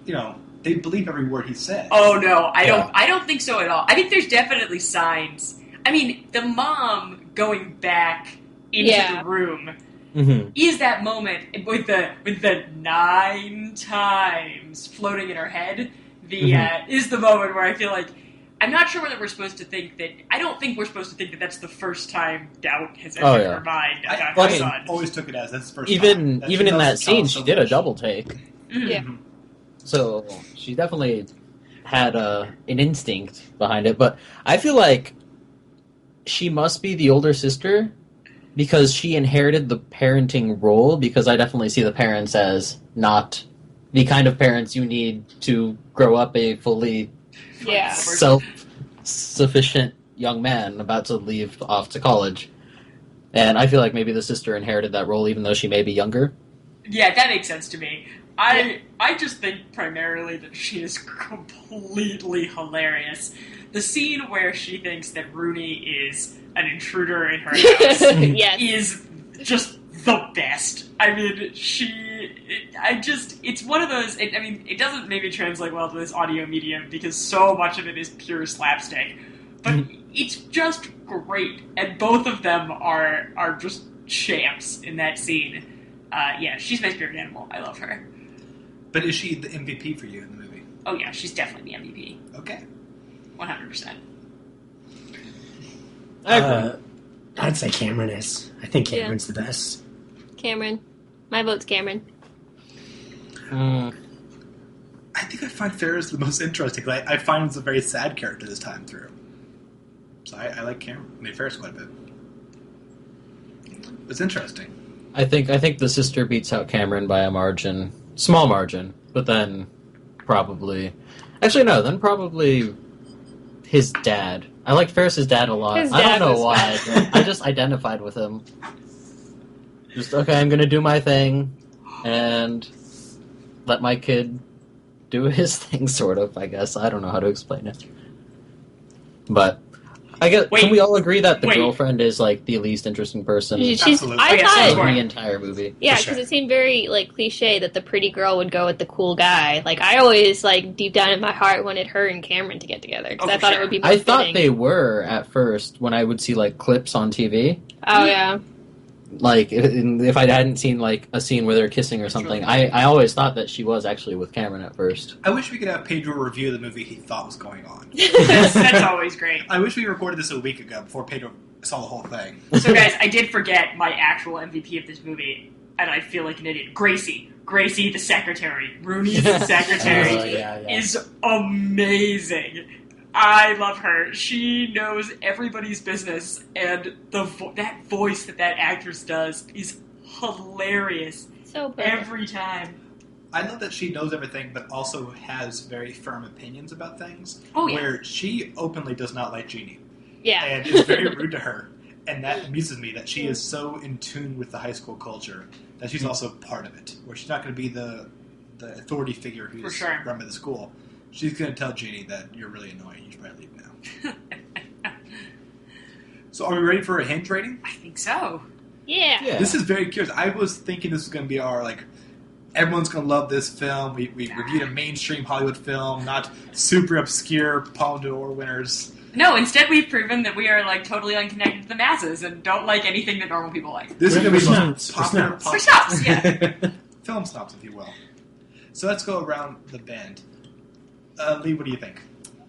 Speaker 1: they believe every word he says.
Speaker 5: Oh no,
Speaker 2: Yeah.
Speaker 5: I don't think so at all. I think there's definitely signs. I mean, the mom going back into
Speaker 4: Yeah.
Speaker 5: the room
Speaker 2: Mm-hmm.
Speaker 5: is that moment with the 9 times floating in her head. Is the moment where I feel like I'm not sure whether we're supposed to think that. I don't think we're supposed to think that that's the first time doubt has entered her mind about
Speaker 1: I
Speaker 5: her son.
Speaker 1: always took it as that's the first
Speaker 2: Even
Speaker 1: time.
Speaker 2: even in that scene,
Speaker 1: so
Speaker 2: she did a
Speaker 1: much.
Speaker 2: double take.
Speaker 4: Yeah.
Speaker 2: So she definitely had an instinct behind it. But I feel like she must be the older sister because she inherited the parenting role, because I definitely see the parents as not the kind of parents you need to grow up a fully
Speaker 4: Yeah.
Speaker 2: self-sufficient young man about to leave off to college. And I feel like maybe the sister inherited that role even though she may be younger.
Speaker 5: Yeah, that makes sense to me. I just think primarily that she is completely hilarious. The scene where she thinks that Rooney is an intruder in her house
Speaker 4: Yes.
Speaker 5: is just the best. I mean, it's one of those, it doesn't maybe translate well to this audio medium because so much of it is pure slapstick, but it's just great, and both of them are just champs in that scene. She's my spirit animal. I love her.
Speaker 1: But is she the MVP for you in the movie?
Speaker 5: Oh yeah, she's definitely the MVP.
Speaker 1: Okay.
Speaker 5: 100%.
Speaker 3: I'd say Cameron is. I think Cameron's the best.
Speaker 4: Cameron. My vote's Cameron.
Speaker 2: Mm.
Speaker 1: I think I find Ferris the most interesting. I find he's a very sad character this time through. So I like Cameron. I mean, Ferris quite a bit. It's interesting.
Speaker 2: I think the sister beats out Cameron by a margin. Small margin. But then probably... Actually, no. Then probably his dad. I like Ferris's dad a lot.
Speaker 4: His
Speaker 2: I
Speaker 4: dad
Speaker 2: don't know
Speaker 4: was
Speaker 2: why.
Speaker 4: fun.
Speaker 2: But I just identified with him. Just, okay, I'm going to do my thing. And let my kid do his thing, sort of, I guess. I don't know how to explain it. But... I guess,
Speaker 5: Wait.
Speaker 2: can we all agree that the
Speaker 5: Wait.
Speaker 2: girlfriend is like the least interesting person
Speaker 4: She's.
Speaker 1: Absolutely.
Speaker 4: I
Speaker 5: Oh, yeah,
Speaker 4: thought.
Speaker 5: so
Speaker 2: in the entire movie?
Speaker 4: Yeah,
Speaker 1: For
Speaker 4: because
Speaker 1: sure.
Speaker 4: it seemed very cliche that the pretty girl would go with the cool guy. I always deep down in my heart wanted her and Cameron to get together because
Speaker 5: Oh,
Speaker 4: I
Speaker 5: for
Speaker 4: thought
Speaker 5: sure.
Speaker 4: it would be more
Speaker 2: I thought
Speaker 4: fitting.
Speaker 2: they were at first when I would see clips on TV.
Speaker 4: Oh yeah,
Speaker 2: If I hadn't seen a scene where they're kissing or something, I always thought that she was actually with Cameron at first.
Speaker 1: I wish we could have Pedro review the movie he thought was going on.
Speaker 5: That's always great.
Speaker 1: I wish we recorded this a week ago before Pedro saw the whole thing.
Speaker 5: So guys, I did forget my actual MVP of this movie, and I feel like an idiot. Gracie the secretary. Rooney's secretary
Speaker 3: yeah.
Speaker 5: is amazing. I love her. She knows everybody's business, and that voice that actress does is hilarious
Speaker 4: so perfect.
Speaker 5: every time.
Speaker 1: I love that she knows everything, but also has very firm opinions about things.
Speaker 5: Oh, yeah.
Speaker 1: Where she openly does not like Jeannie.
Speaker 4: Yeah,
Speaker 1: And is very rude to her. And that amuses me, that she is so in tune with the high school culture that she's also part of it. Where she's not going to be the authority figure who's run by the school. She's going to tell Jeannie that you're really annoying. You should probably leave now. So are we ready for a hinge rating?
Speaker 5: I think so.
Speaker 4: Yeah.
Speaker 1: This is very curious. I was thinking this was going to be our, everyone's going to love this film. We reviewed a mainstream Hollywood film, not super obscure Palme d'Or winners.
Speaker 5: No, instead we've proven that we are, totally unconnected to the masses and don't like anything that normal people like.
Speaker 1: This is going to be
Speaker 3: snobs.
Speaker 1: popular
Speaker 5: We're snobs, yeah.
Speaker 1: film snobs, if you will. So let's go around the band. Lee, what do you think?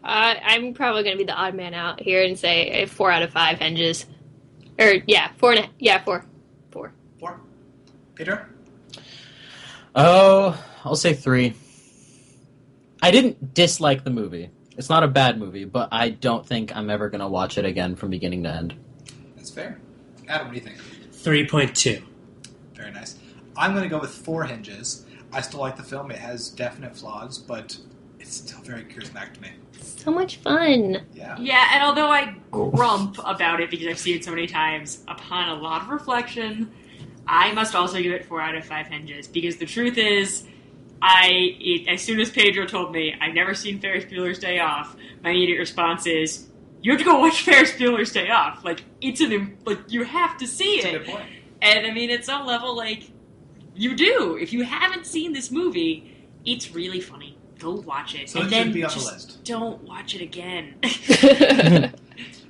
Speaker 4: I'm probably going to be the odd man out here and say 4 out of 5 hinges. Or, 4. 4.
Speaker 1: 4. Peter?
Speaker 2: Oh, I'll say 3. I didn't dislike the movie. It's not a bad movie, but I don't think I'm ever going to watch it again from beginning to end.
Speaker 1: That's fair. Adam, what do you think?
Speaker 3: 3.2.
Speaker 1: Very nice. I'm going to go with 4 hinges. I still like the film. It has definite flaws, but it's still very charismatic to me.
Speaker 4: So much fun.
Speaker 1: Yeah.
Speaker 5: Yeah, and although I grump about it because I've seen it so many times, upon a lot of reflection, I must also give it 4 out of 5 hinges. Because the truth is, as soon as Pedro told me I've never seen Ferris Bueller's Day Off, my immediate response is, you have to go watch Ferris Bueller's Day Off. You have to see
Speaker 1: That's
Speaker 5: it.
Speaker 1: a good point.
Speaker 5: And I mean, it's on level, you do. If you haven't seen this movie, it's really funny. Go watch it.
Speaker 1: So
Speaker 5: and
Speaker 1: it should
Speaker 5: then
Speaker 1: be on the
Speaker 5: just
Speaker 1: list.
Speaker 5: don't watch it again.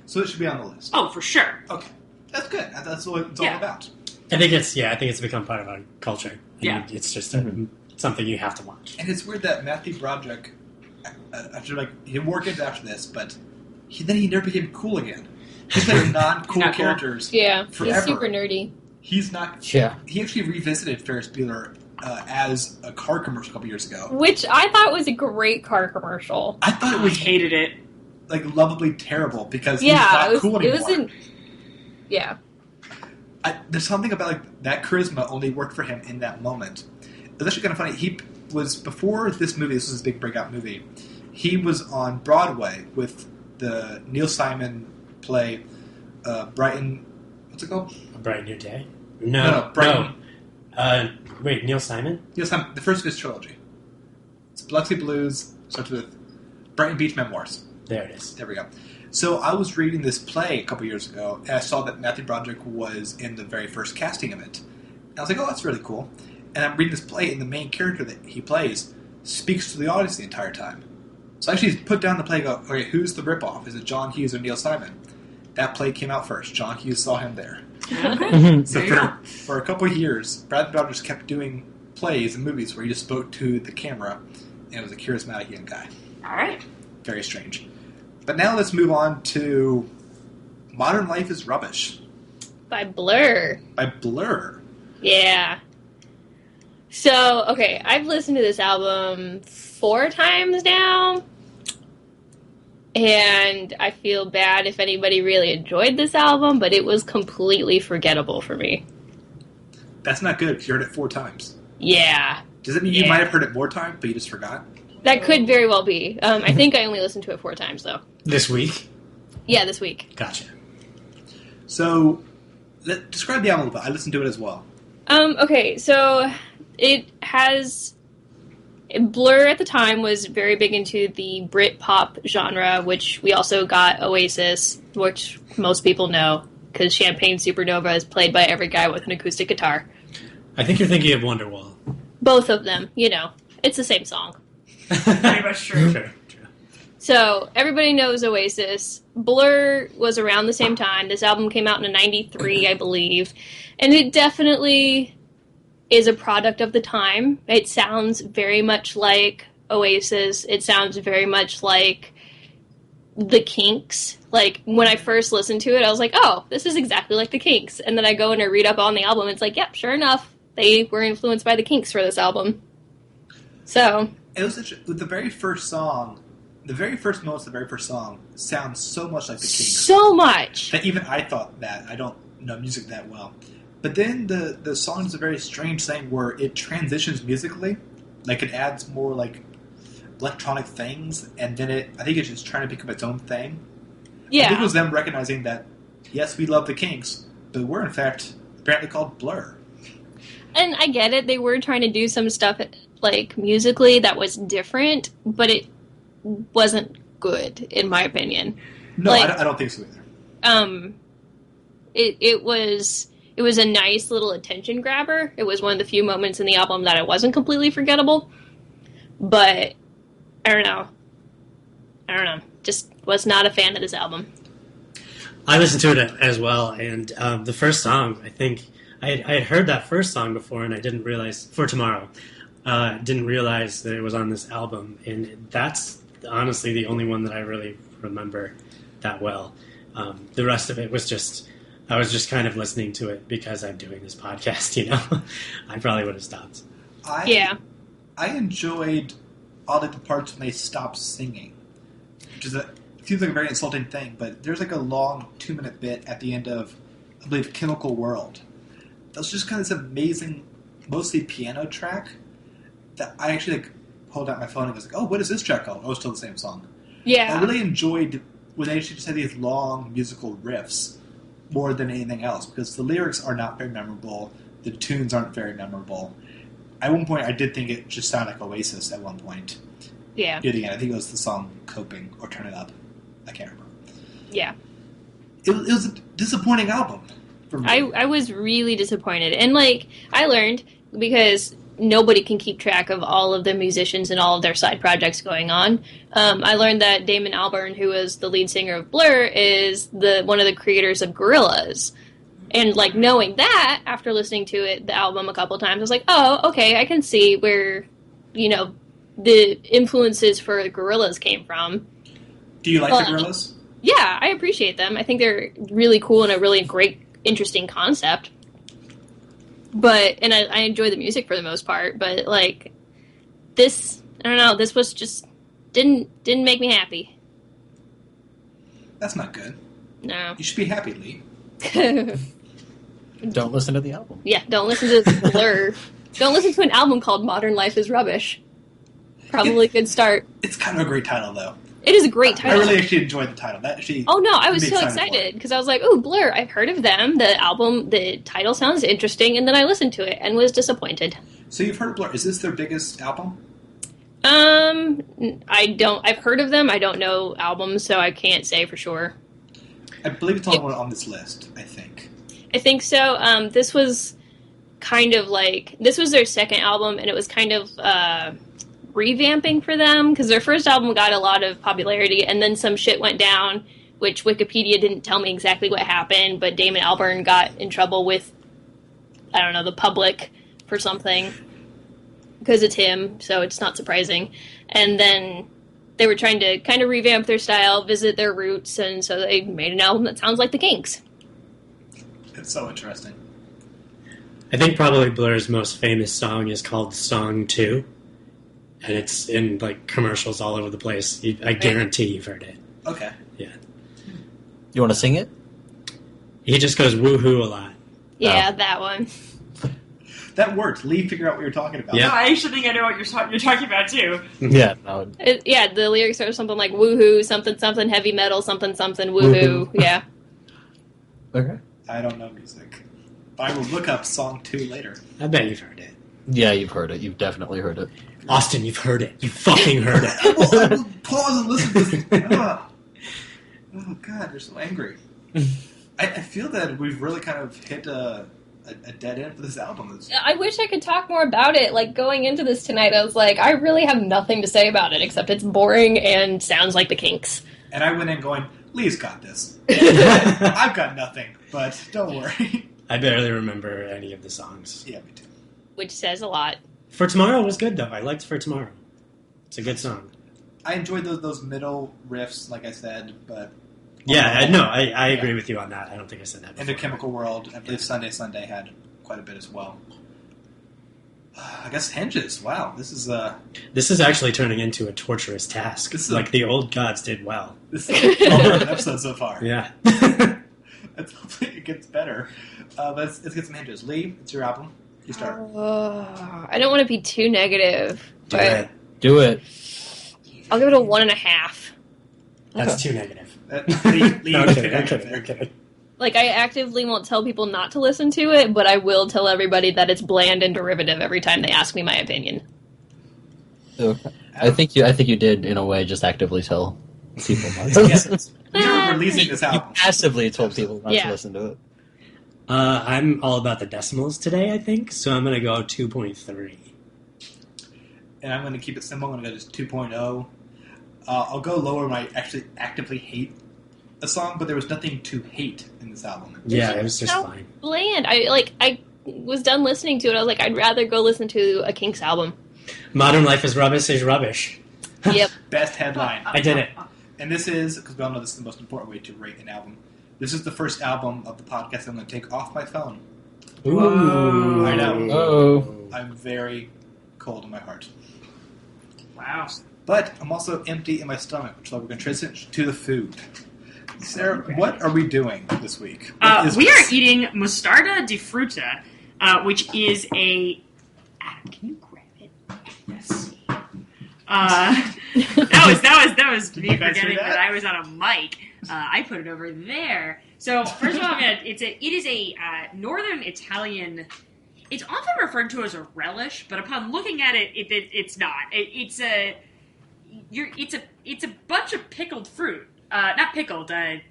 Speaker 1: So it should be on the list.
Speaker 5: Oh, for sure.
Speaker 1: Okay. That's good. That's what it's all about.
Speaker 3: I think it's become part of our culture.
Speaker 5: Yeah.
Speaker 3: It's just something you have to watch.
Speaker 1: And it's weird that Matthew Broderick, after he worked into after this, but he never became cool again. He's played non-cool
Speaker 5: Not cool.
Speaker 1: characters
Speaker 4: Yeah,
Speaker 1: forever.
Speaker 4: he's super nerdy.
Speaker 1: He's not...
Speaker 2: Yeah.
Speaker 1: He actually revisited Ferris Bueller as a car commercial a couple years ago.
Speaker 4: Which I thought was a great car commercial.
Speaker 1: I thought it
Speaker 5: I
Speaker 1: was
Speaker 5: hated it.
Speaker 1: lovably terrible because he's not cool anymore.
Speaker 4: It wasn't... Yeah.
Speaker 1: There's something about that charisma only worked for him in that moment. It's actually kind of funny. He was, before this movie, this was his big breakout movie, he was on Broadway with the Neil Simon play Brighton... What's it called?
Speaker 3: A Bright New Day?
Speaker 1: No, Brighton.
Speaker 3: Wait, Neil Simon?
Speaker 1: Neil Simon, the first of his trilogy. It's Biloxi Blues, starts with Brighton Beach Memoirs.
Speaker 3: There it is.
Speaker 1: There we go. So I was reading this play a couple years ago, and I saw that Matthew Broderick was in the very first casting of it. And I was like, oh, that's really cool. And I'm reading this play, and the main character that he plays speaks to the audience the entire time. So I actually put down the play and go, okay, who's the ripoff? Is it John Hughes or Neil Simon? That play came out first. John Hughes saw him there.
Speaker 5: Okay.
Speaker 1: So
Speaker 5: There you go.
Speaker 1: for a couple of years, Brad Broderick just kept doing plays and movies where he just spoke to the camera, and it was a charismatic young guy.
Speaker 5: All right.
Speaker 1: Very strange. But now let's move on to Modern Life is Rubbish
Speaker 4: By Blur.
Speaker 1: by Blur.
Speaker 4: Yeah. So, okay, I've listened to this album 4 times now. And I feel bad if anybody really enjoyed this album, but it was completely forgettable for me.
Speaker 1: That's not good because you heard it 4 times.
Speaker 4: Yeah.
Speaker 1: Does it mean you
Speaker 4: Yeah.
Speaker 1: might have heard it more times, but you just forgot?
Speaker 4: That could very well be. I think I only listened to it 4 times, though.
Speaker 3: This week?
Speaker 4: Yeah, this week.
Speaker 3: Gotcha.
Speaker 1: So, describe the album a little bit. I listened to it as well.
Speaker 4: Okay, so it has... Blur at the time was very big into the Britpop genre, which we also got Oasis, which most people know, because Champagne Supernova is played by every guy with an acoustic guitar.
Speaker 3: I think you're thinking of Wonderwall.
Speaker 4: Both of them, it's the same song.
Speaker 5: Pretty much true.
Speaker 3: True.
Speaker 4: So, everybody knows Oasis. Blur was around the same time. This album came out in '93, I believe. And it definitely is a product of the time. It sounds very much like Oasis. It sounds very much like the Kinks. Like, when I first listened to it, I was like, oh, this is exactly like the Kinks. And then I go and I read up on the album, and it's like, yep, sure enough, they were influenced by the Kinks for this album. So...
Speaker 1: It was the very first song, the very first moments of the very first song sounds so much like the Kinks.
Speaker 4: So much!
Speaker 1: That even I thought that. I don't know music that well. But then the song is a very strange thing where it transitions musically. Like, it adds more, electronic things, and then I think it's just trying to become its own thing.
Speaker 4: Yeah.
Speaker 1: I think it was them recognizing that yes, we love the Kinks, but we're in fact apparently called Blur.
Speaker 4: And I get it. They were trying to do some stuff like musically that was different, but it wasn't good in my opinion.
Speaker 1: No,
Speaker 4: like,
Speaker 1: I don't think so either.
Speaker 4: It was a nice little attention grabber. It was one of the few moments in the album that it wasn't completely forgettable. But I don't know. Just was not a fan of this album.
Speaker 3: I listened to it as well, and the first song, I think I had heard that first song before, and I didn't realize For Tomorrow. Didn't realize that it was on this album, and that's honestly the only one that I really remember that well. The rest of it was just, I was just kind of listening to it because I'm doing this podcast, you know? I probably would have stopped.
Speaker 4: Yeah.
Speaker 1: I enjoyed all of the parts when they stopped singing, which is it seems like a very insulting thing, but there's like a long 2-minute bit at the end of, I believe, Chemical World. That was just kind of this amazing, mostly piano track that I actually like pulled out my phone and was like, oh, what is this track called? Oh, it's still the same song.
Speaker 4: Yeah.
Speaker 1: I really enjoyed when they actually just had these long musical riffs more than anything else, because the lyrics are not very memorable, the tunes aren't very memorable. At one point, I did think it just sounded like Oasis at one point.
Speaker 4: Yeah.
Speaker 1: Near the end, I think it was the song Coping or Turn It Up. I can't remember.
Speaker 4: Yeah.
Speaker 1: It was a disappointing album for me.
Speaker 4: I was really disappointed. And, like, I learned, because nobody can keep track of all of the musicians and all of their side projects going on, I learned that Damon Albarn, who was the lead singer of Blur, is one of the creators of Gorillaz. And, like, knowing that, after listening to the album a couple times, I was like, oh, okay, I can see where, you know, the influences for Gorillaz came from.
Speaker 1: Do you like the Gorillaz?
Speaker 4: Yeah, I appreciate them. I think they're really cool and a really great, interesting concept. And I enjoy the music for the most part, but, like, this, I don't know, this was just, didn't make me happy.
Speaker 1: That's not good.
Speaker 4: No.
Speaker 1: You should be happy, Lee.
Speaker 2: Don't listen to the album.
Speaker 4: Yeah, don't listen to Blur. Don't listen to an album called Modern Life is Rubbish. Probably a good start.
Speaker 1: It's kind of a great title, though.
Speaker 4: It is a great title.
Speaker 1: I really actually enjoyed the title. That actually.
Speaker 4: Oh no, I was
Speaker 1: made
Speaker 4: so
Speaker 1: me
Speaker 4: excited because I was like, "Oh, Blur! I've heard of them. The title sounds interesting." And then I listened to it and was disappointed.
Speaker 1: So you've heard of Blur? Is this their biggest album?
Speaker 4: I don't. I've heard of them. I don't know albums, so I can't say for sure.
Speaker 1: I believe it's the only one on this list. I think
Speaker 4: so. This was kind of like this was their second album, and it was kind of revamping for them because their first album got a lot of popularity, and then some shit went down, which Wikipedia didn't tell me exactly what happened, but Damon Albarn got in trouble with, I don't know, the public for something because it's him, so it's not surprising. And then they were trying to kind of revamp their style, visit their roots, and so they made an album that sounds like the Kinks.
Speaker 1: it's so interesting.
Speaker 3: I think probably Blur's most famous song is called Song 2. And it's in, like, commercials all over the place. I guarantee you've heard it.
Speaker 1: Okay.
Speaker 3: Yeah.
Speaker 2: You want to sing it?
Speaker 3: He just goes woohoo a lot.
Speaker 4: Yeah,
Speaker 2: Oh.
Speaker 4: that one.
Speaker 1: That worked. Lee, figure out what you're talking about.
Speaker 3: Yeah.
Speaker 5: No, I actually think I know what you're talking about too.
Speaker 2: Yeah. No.
Speaker 4: Yeah, the lyrics are something like woohoo, something, something, heavy metal, something, something, woohoo. Yeah.
Speaker 2: Okay.
Speaker 1: I don't know music. But I will look up Song 2 later.
Speaker 3: I bet you've heard it.
Speaker 2: Yeah, you've heard it. You've definitely heard it.
Speaker 3: Austin, you've heard it. You fucking heard it.
Speaker 1: I will pause and listen to this. Oh, God, they're so angry. I feel that we've really kind of hit a dead end for this album.
Speaker 4: I wish I could talk more about it. Like, going into this tonight, I was like, I really have nothing to say about it, except it's boring and sounds like the Kinks.
Speaker 1: And I went in going, Lee's got this. I've got nothing, but don't worry.
Speaker 3: I barely remember any of the songs.
Speaker 1: Yeah, me too.
Speaker 4: Which says a lot.
Speaker 3: For Tomorrow was good, though. I liked For Tomorrow. It's a good song.
Speaker 1: I enjoyed those middle riffs, like I said, but...
Speaker 3: Yeah, I agree with you on that. I don't think I said that before.
Speaker 1: Into Chemical World, I believe Sunday had quite a bit as well. I guess Hinges. Wow, this is
Speaker 3: actually turning into a torturous task.
Speaker 1: This is
Speaker 3: like the old gods did well.
Speaker 1: This is a well-done episode so far.
Speaker 3: Yeah.
Speaker 1: Hopefully it gets better. Let's get some Hinges. Lee, it's your album. You start.
Speaker 4: I don't want to be too negative, but
Speaker 2: Do it.
Speaker 4: I'll give it a 1.5.
Speaker 3: That's too negative.
Speaker 1: Lee,
Speaker 3: No, I'm kidding. I'm kidding.
Speaker 4: Like, I actively won't tell people not to listen to it, but I will tell everybody that it's bland and derivative every time they ask me my opinion.
Speaker 2: So, I think you did, in a way, just actively tell people not to listen.
Speaker 1: You're releasing this
Speaker 2: You
Speaker 1: album.
Speaker 2: passively told people not
Speaker 4: Yeah.
Speaker 2: to listen to it.
Speaker 3: I'm all about the decimals today, I think, so I'm going to go 2.3.
Speaker 1: And I'm going to keep it simple. I'm going to go just 2.0. I'll go lower when I actually actively hate a song, but there was nothing to hate in this album.
Speaker 3: Yeah, it was just
Speaker 4: so
Speaker 3: fine.
Speaker 4: bland. I was done listening to it. I was like, I'd rather go listen to a Kinks album.
Speaker 3: Modern Life is Rubbish.
Speaker 4: Yep.
Speaker 1: Best headline.
Speaker 3: I did it.
Speaker 1: And this is, because we all know this is the most important way to rate an album, this is the first album of the podcast I'm going to take off my phone.
Speaker 3: Ooh.
Speaker 1: I know.
Speaker 2: Oh.
Speaker 1: I'm very cold in my heart.
Speaker 5: Wow.
Speaker 1: But I'm also empty in my stomach, so we're going to transition to the food. Sarah, what are we doing this week? What is
Speaker 5: We are
Speaker 1: this?
Speaker 5: eating Mostarda di Frutta, which is a... Adam, can you grab it? Yes. That was me
Speaker 1: you guys
Speaker 5: forgetting
Speaker 1: hear that?
Speaker 5: that I was on a mic. I put it over there. So first of all, it is a northern Italian. It's often referred to as a relish, but upon looking at it, it's not. It's a bunch of pickled fruit. Not pickled.
Speaker 1: We're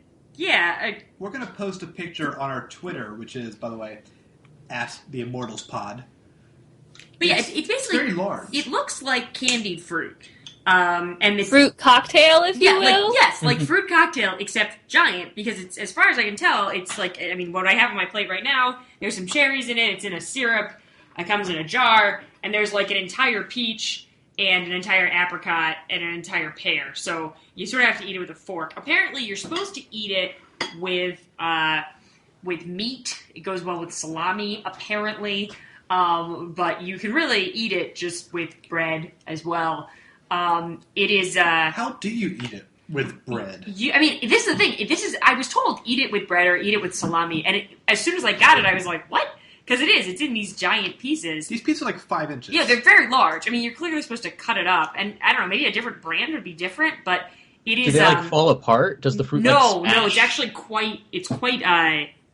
Speaker 1: going to post a picture on our Twitter, which is, by the way, at the Immortals Pod.
Speaker 5: But yeah, it's basically
Speaker 1: very large.
Speaker 5: It looks like candied fruit. And it's
Speaker 4: Fruit cocktail, if you
Speaker 5: yeah,
Speaker 4: will.
Speaker 5: like fruit cocktail, except giant, because it's, as far as I can tell, it's like, I mean, what I have on my plate right now, there's some cherries in it, it's in a syrup, it comes in a jar, and there's like an entire peach, and an entire apricot, and an entire pear. So you sort of have to eat it with a fork. Apparently, you're supposed to eat it with meat. It goes well with salami, apparently. But you can really eat it just with bread as well. It is.
Speaker 1: How do you eat it with bread?
Speaker 5: This is the thing. I was told eat it with bread or eat it with salami, and as soon as I got it, I was like, "What?" Because it's in these giant pieces.
Speaker 1: These pieces are like 5 inches.
Speaker 5: Yeah, they're very large. I mean, you're clearly supposed to cut it up, and I don't know, maybe a different brand would be different, but it is.
Speaker 2: Do they fall apart? Does the fruit
Speaker 5: No,
Speaker 2: smash?
Speaker 5: it's actually quite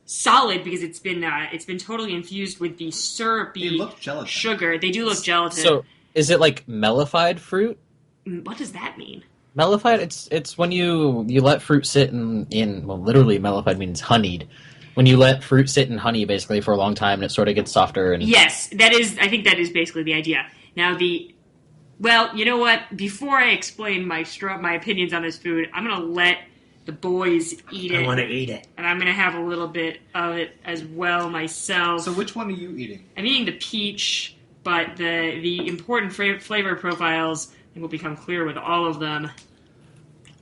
Speaker 5: solid because it's been totally infused with the syrupy
Speaker 1: They look gelatin.
Speaker 5: sugar. They do look gelatin.
Speaker 2: So is it like mellified fruit?
Speaker 5: What does that mean?
Speaker 2: Mellified, it's when you let fruit sit in well, literally mellified means honeyed. When you let fruit sit in honey basically for a long time and it sort of gets softer and
Speaker 5: Yes, I think that is basically the idea. Now well, you know what? Before I explain my opinions on this food, I'm going to let the boys eat it.
Speaker 3: I want to eat it.
Speaker 5: And I'm going to have a little bit of it as well myself.
Speaker 1: So which one are you eating?
Speaker 5: I'm eating the peach, but the important flavor profiles I think will become clear with all of them.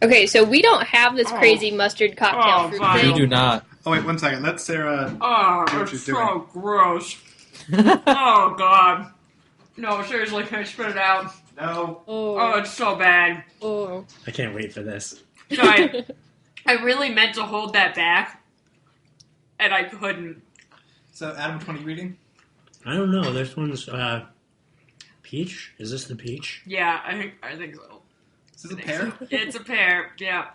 Speaker 4: Okay, so we don't have this crazy mustard cocktail
Speaker 5: Oh,
Speaker 4: fruit
Speaker 5: fine.
Speaker 2: we
Speaker 4: thing.
Speaker 2: do not.
Speaker 1: Oh, wait, 1 second. Let Sarah...
Speaker 5: Oh,
Speaker 1: what
Speaker 5: it's
Speaker 1: she's
Speaker 5: so
Speaker 1: doing.
Speaker 5: gross. Oh, God. No, seriously, can I spit it out?
Speaker 1: No.
Speaker 5: Oh, it's so bad.
Speaker 4: Oh.
Speaker 3: I can't wait for this.
Speaker 5: So I really meant to hold that back, and I couldn't.
Speaker 1: So, Adam, which one are you eating?
Speaker 3: I don't know. This one's peach. Is this the peach?
Speaker 5: Yeah, I think so.
Speaker 1: Is this a pear?
Speaker 5: It's a pear, yeah.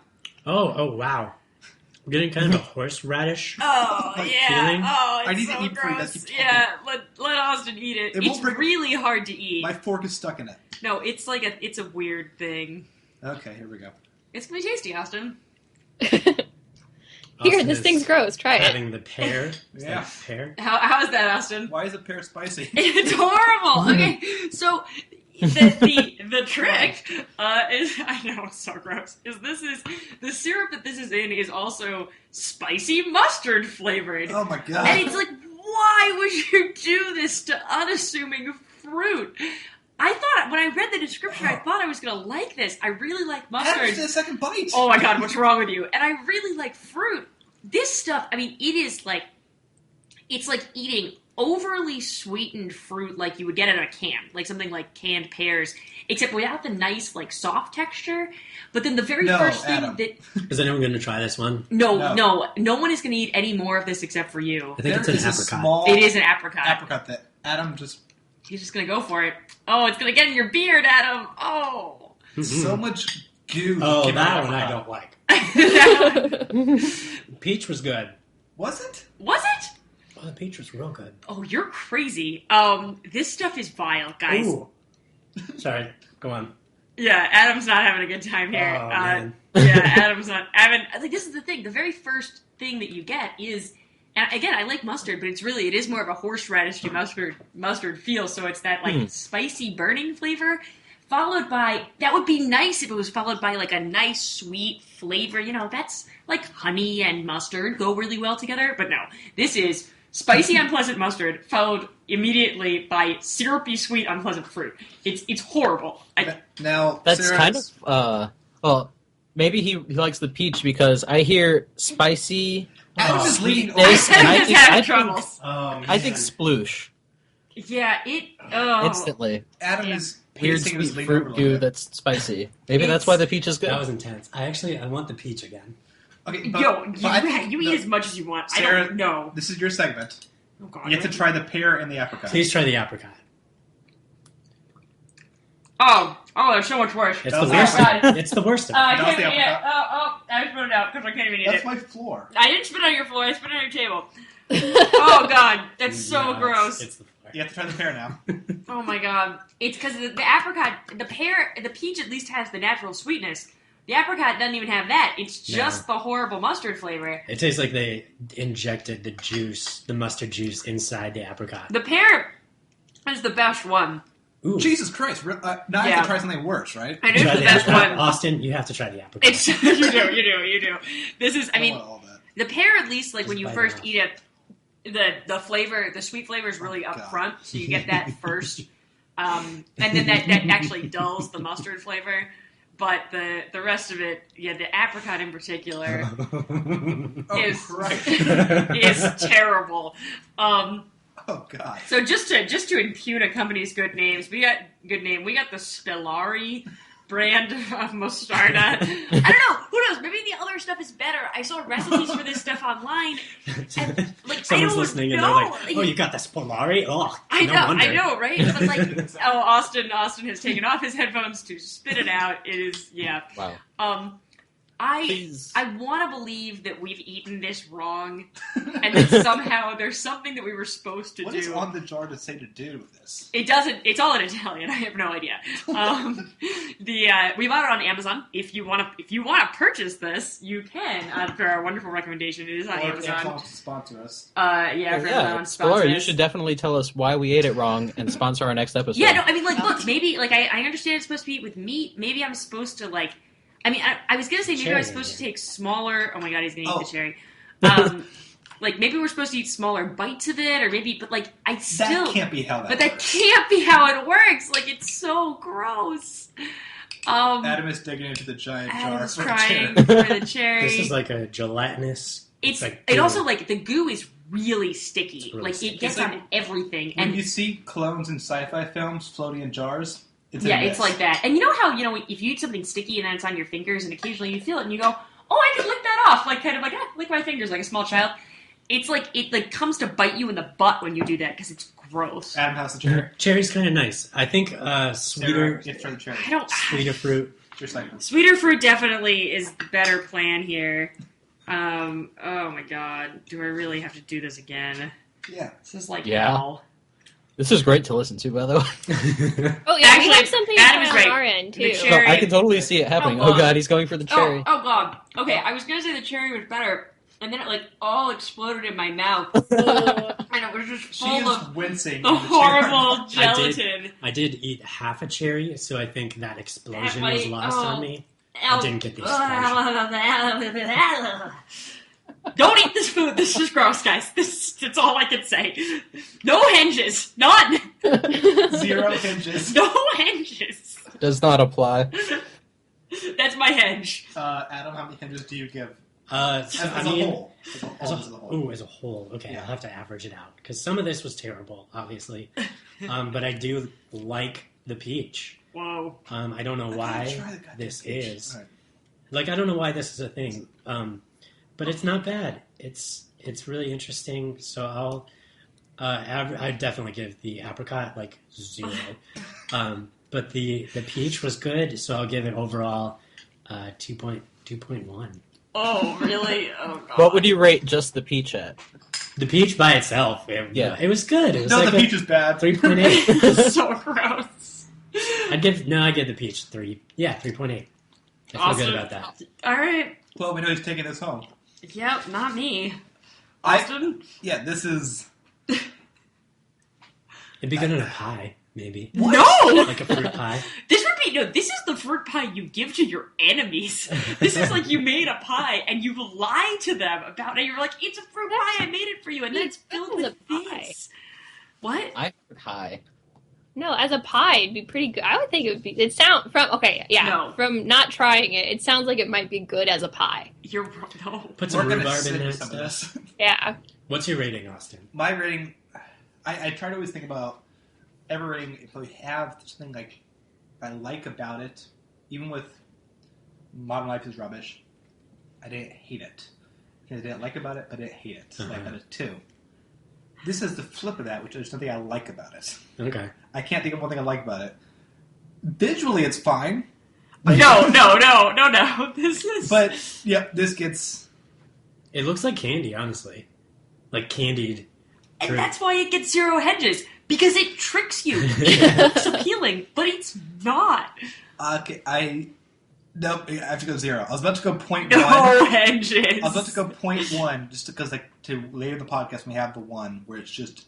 Speaker 3: Oh, wow. I'm getting kind of a horseradish.
Speaker 5: Oh,
Speaker 1: Like
Speaker 5: yeah.
Speaker 3: feeling?
Speaker 5: Oh, it's
Speaker 1: I need to
Speaker 5: so
Speaker 1: eat fruit. That's
Speaker 5: gross.
Speaker 1: keep talking.
Speaker 5: Yeah, let Austin eat it.
Speaker 1: It
Speaker 5: It's
Speaker 1: won't break-
Speaker 5: really hard to eat.
Speaker 1: My fork is stuck in it.
Speaker 5: No, it's like it's a weird thing.
Speaker 1: Okay, here we go.
Speaker 5: It's gonna be tasty, Austin.
Speaker 4: Here,
Speaker 3: Austin
Speaker 4: this
Speaker 3: is
Speaker 4: thing's gross. Try it.
Speaker 3: Having the pear. Is
Speaker 1: Yeah.
Speaker 3: that pear?
Speaker 5: How is that, Austin?
Speaker 1: Why is a pear spicy?
Speaker 5: It's horrible. Okay, so the trick is I know it's so gross. Is the syrup that this is in is also spicy mustard flavored,
Speaker 1: Oh, my God.
Speaker 5: and it's like, why would you do this to unassuming fruit? I thought when I read the description, I thought I was gonna like this. I really like
Speaker 1: Adam just
Speaker 5: mustard.
Speaker 1: did a second bite.
Speaker 5: Oh my God, what's wrong with you? And I really like fruit. This stuff, I mean, it is like, it's like eating overly sweetened fruit like you would get out of a can. Like something like canned pears, except without the nice, like, soft texture. But then the very
Speaker 1: No,
Speaker 5: first thing
Speaker 1: Adam.
Speaker 5: that...
Speaker 3: Is anyone going to try this one?
Speaker 5: No one is going to eat any more of this except for you.
Speaker 3: I think
Speaker 1: There
Speaker 3: it's an
Speaker 1: is a
Speaker 3: apricot.
Speaker 1: small
Speaker 5: It is an apricot.
Speaker 1: apricot that Adam just...
Speaker 5: He's just going to go for it. Oh, it's going to get in your beard, Adam. Oh.
Speaker 1: So much goo.
Speaker 3: Oh,
Speaker 1: came
Speaker 3: that
Speaker 1: out
Speaker 3: one
Speaker 1: of
Speaker 3: I
Speaker 1: that.
Speaker 3: don't like.
Speaker 5: That one.
Speaker 3: Peach was good.
Speaker 1: Was it?
Speaker 5: Was it?
Speaker 3: Oh, the peach was real good.
Speaker 5: Oh, you're crazy. This stuff is vile, guys.
Speaker 3: Ooh. Sorry, go on.
Speaker 5: Yeah, Adam's not having a good time here.
Speaker 3: Oh, man.
Speaker 5: Yeah, Adam's not having... Like, this is the thing. The very first thing that you get is... And again, I like mustard, but it is more of a horseradish mustard feel, so it's that, like, spicy burning flavor, followed by... That would be nice if it was followed by, like, a nice, sweet flavor. You know, that's, like, honey and mustard go really well together, but no. This is spicy, unpleasant mustard, followed immediately by syrupy, sweet, unpleasant fruit. It's horrible.
Speaker 1: Now,
Speaker 2: That's
Speaker 1: Sarah,
Speaker 2: kind of well, maybe he likes the peach because I hear spicy,
Speaker 1: Adam's just leaning over.
Speaker 2: sweetness, and
Speaker 5: Adam's having trouble.
Speaker 2: I think sploosh
Speaker 5: Yeah, Oh.
Speaker 2: instantly.
Speaker 1: Adam is
Speaker 2: Weird
Speaker 1: pacing his
Speaker 2: sweet
Speaker 1: lean over
Speaker 2: fruit
Speaker 1: a
Speaker 2: goo
Speaker 1: little bit.
Speaker 2: that's spicy. Maybe that's why the peach is good.
Speaker 3: That was intense. I want the peach again.
Speaker 1: Okay,
Speaker 5: You eat as much as you want.
Speaker 1: Sarah,
Speaker 5: I don't know.
Speaker 1: This is your segment.
Speaker 5: Oh, God.
Speaker 1: You have to try the pear and the apricot.
Speaker 3: Please try the apricot.
Speaker 5: Oh, that's so much worse.
Speaker 3: It's
Speaker 1: That
Speaker 3: the
Speaker 1: was
Speaker 3: worst.
Speaker 5: apricot.
Speaker 3: It's the worst.
Speaker 5: I
Speaker 1: That was
Speaker 5: can't
Speaker 1: the
Speaker 5: even eat it.
Speaker 1: apricot.
Speaker 5: I spit it out because I can't even eat
Speaker 1: That's
Speaker 5: it.
Speaker 1: my floor.
Speaker 5: I didn't spit on your floor. I spit on your table. Oh, God. That's so
Speaker 3: No,
Speaker 5: gross.
Speaker 3: It's the floor.
Speaker 1: You have to try the pear now.
Speaker 5: Oh, my God. It's because the apricot, the pear, the peach at least has the natural sweetness. The apricot doesn't even have that. It's just the horrible mustard flavor.
Speaker 3: It tastes like they injected the mustard juice inside the apricot.
Speaker 5: The pear is the best one.
Speaker 3: Ooh.
Speaker 1: Jesus Christ. Now I have to try something worse, right?
Speaker 5: It is
Speaker 3: Try
Speaker 5: the best
Speaker 3: apricot.
Speaker 5: one.
Speaker 3: Austin, you have to try the apricot.
Speaker 5: It's you do. This is, I mean,
Speaker 1: want all that.
Speaker 5: the pear at least, like
Speaker 3: Just
Speaker 5: when you
Speaker 3: bite
Speaker 5: first
Speaker 3: it off.
Speaker 5: eat it, the flavor, the sweet flavor is really up
Speaker 1: God.
Speaker 5: front, so you get that first, and then that actually dulls the mustard flavor. But the rest of it, yeah, the apricot in particular
Speaker 1: Christ.
Speaker 5: is terrible.
Speaker 1: Oh, God.
Speaker 5: So just to impugn a company's good names, we got the Stellari brand of Mostarda. I don't know. Who knows? Maybe the other stuff is better. I saw recipes for this stuff online. And, like,
Speaker 3: Someone's
Speaker 5: I don't
Speaker 3: listening
Speaker 5: know.
Speaker 3: and they're like, "Oh, you got this Polari? Oh,
Speaker 5: I
Speaker 3: no
Speaker 5: know,
Speaker 3: wonder."
Speaker 5: I know, right? But like, Austin has taken off his headphones to spit it out. It is, yeah.
Speaker 2: Wow. Please.
Speaker 5: I want to believe that we've eaten this wrong, and that somehow there's something that we were supposed to
Speaker 1: What
Speaker 5: do.
Speaker 1: is on the jar to say to do with this?
Speaker 5: It doesn't. It's all in Italian. I have no idea. We bought it on Amazon. If you want to purchase this, you can. For our wonderful recommendation, it is on
Speaker 1: Or
Speaker 5: Amazon.
Speaker 1: Amazon wants to sponsor us.
Speaker 5: Yeah, for Amazon
Speaker 2: Explorer,
Speaker 5: sponsors.
Speaker 2: you should definitely tell us why we ate it wrong and sponsor our next episode.
Speaker 5: Yeah, no, I mean, like, look, maybe, like, I understand it's supposed to be eaten with meat. Maybe I'm supposed to, like, I mean, I was gonna say maybe I was supposed to take smaller. Oh my God, he's gonna eat the cherry. Like, maybe we're supposed to eat smaller bites of it, or maybe, but like,
Speaker 1: That can't be how that
Speaker 5: But
Speaker 1: works.
Speaker 5: that can't be how it works. Like, it's so gross.
Speaker 1: Adam is digging into the giant jar
Speaker 5: Adam's
Speaker 1: for
Speaker 5: trying
Speaker 1: the cherry.
Speaker 5: for the cherry.
Speaker 3: This is like a gelatinous.
Speaker 5: It's
Speaker 3: like
Speaker 5: it
Speaker 3: goo.
Speaker 5: also like the goo is really sticky.
Speaker 3: really
Speaker 5: Like
Speaker 3: sticky.
Speaker 5: it gets
Speaker 1: It's like
Speaker 5: on everything.
Speaker 1: When
Speaker 5: And
Speaker 1: you see clones in sci-fi films floating in jars, it's
Speaker 5: yeah,
Speaker 1: a
Speaker 5: it's like that. And you know how, if you eat something sticky and then it's on your fingers and occasionally you feel it and you go, oh, I could lick that off. Like, kind of like, lick my fingers like a small child. It's like, it like comes to bite you in the butt when you do that because it's gross.
Speaker 1: Adam, how's the cherry?
Speaker 3: Cherry's kind of nice. I think
Speaker 1: Sarah,
Speaker 3: sweeter
Speaker 1: get for the cherry.
Speaker 5: I don't...
Speaker 3: sweeter fruit.
Speaker 1: It's your segment.
Speaker 5: Sweeter fruit definitely is the better plan here. Oh my God. Do I really have to do this again?
Speaker 1: Yeah.
Speaker 5: This is like
Speaker 2: Yeah.
Speaker 5: hell.
Speaker 2: This is great to listen to, by the way.
Speaker 4: Oh yeah,
Speaker 5: Actually,
Speaker 4: we have something
Speaker 5: Adam is
Speaker 4: on
Speaker 5: right.
Speaker 4: our end
Speaker 5: The
Speaker 4: too.
Speaker 5: cherry-
Speaker 2: No, I can totally see it happening. Oh God, he's going for the cherry.
Speaker 5: Oh God. Okay, I was gonna say the cherry was better, and then it like all exploded in my mouth,
Speaker 4: Ugh.
Speaker 5: and it was just
Speaker 1: She
Speaker 5: full
Speaker 1: is
Speaker 5: of
Speaker 1: wincing.
Speaker 5: the
Speaker 1: in the
Speaker 5: horrible
Speaker 1: chair.
Speaker 5: gelatin.
Speaker 3: I did eat half a cherry, so I think that explosion
Speaker 5: That
Speaker 3: was
Speaker 5: might-
Speaker 3: lost on me. I didn't get the
Speaker 5: Don't eat this food. This is gross, guys. That's all I can say. No hinges. None.
Speaker 1: 0 hinges.
Speaker 5: No hinges.
Speaker 2: Does not apply.
Speaker 5: That's my hinge.
Speaker 1: Adam, how many hinges do you give?
Speaker 3: So,
Speaker 1: As
Speaker 3: I
Speaker 1: a
Speaker 3: mean,
Speaker 1: whole. As a whole.
Speaker 3: as a whole. Okay,
Speaker 1: Yeah.
Speaker 3: I'll have to average it out because some of this was terrible, obviously, but I do like the peach.
Speaker 5: Whoa.
Speaker 3: I don't know why
Speaker 1: Try the goddamn
Speaker 3: this
Speaker 1: peach.
Speaker 3: is.
Speaker 1: All right.
Speaker 3: Like, I don't know why this is a thing, but it's not bad. It's really interesting. So I definitely give the apricot like 0. But the peach was good, so I'll give it overall 2.1.
Speaker 5: Oh, really? Oh, God.
Speaker 2: What would you rate just the peach at?
Speaker 3: The peach by itself, it was good. It was
Speaker 1: No,
Speaker 3: like
Speaker 1: the peach is bad.
Speaker 3: 3.8.
Speaker 5: So gross.
Speaker 3: I give the peach 3. Yeah, 3.8. I feel
Speaker 5: Awesome.
Speaker 3: good about that.
Speaker 5: All right.
Speaker 1: Well, we know he's taking this home.
Speaker 5: Yep, not me. Austin?
Speaker 1: Yeah, this is...
Speaker 3: It'd be good in a pie, maybe.
Speaker 5: No!
Speaker 3: Like a fruit pie.
Speaker 5: This is the fruit pie you give to your enemies. This is like you made a pie and you lie to them about it. You're like, it's a fruit pie, I made it for you, and then it's filled with this. What?
Speaker 2: I heard high.
Speaker 4: No, as a pie, it'd be pretty good. I would think it would be. From not trying it, it sounds like it might be good as a pie.
Speaker 5: You're wrong. No.
Speaker 3: Put some
Speaker 1: We're gonna
Speaker 3: rhubarb
Speaker 1: sit
Speaker 3: in
Speaker 1: with
Speaker 3: that
Speaker 1: some of
Speaker 3: stuff.
Speaker 1: this.
Speaker 4: Yeah.
Speaker 3: What's your rating, Austin?
Speaker 1: My rating... I try to always think about every rating, if we have something like I like about it, even with Modern Life is Rubbish, I didn't hate it. I didn't like about it, but I didn't hate it.
Speaker 3: Uh-huh.
Speaker 1: Like that is 2. This is the flip of that, which is something I like about it.
Speaker 3: Okay.
Speaker 1: I can't think of one thing I like about it. Visually, it's fine.
Speaker 5: No. This is...
Speaker 1: But, yeah, this gets...
Speaker 3: It looks like candy, honestly. Like candied.
Speaker 5: And
Speaker 3: fruit.
Speaker 5: that's why it gets 0 hedges. Because it tricks you. It looks appealing, but it's not.
Speaker 1: Okay, Nope, I have to go 0. I was about to go 0.1.
Speaker 5: No hedges.
Speaker 1: I was about to go 0.1 just because, to later in the podcast we have the one where it's just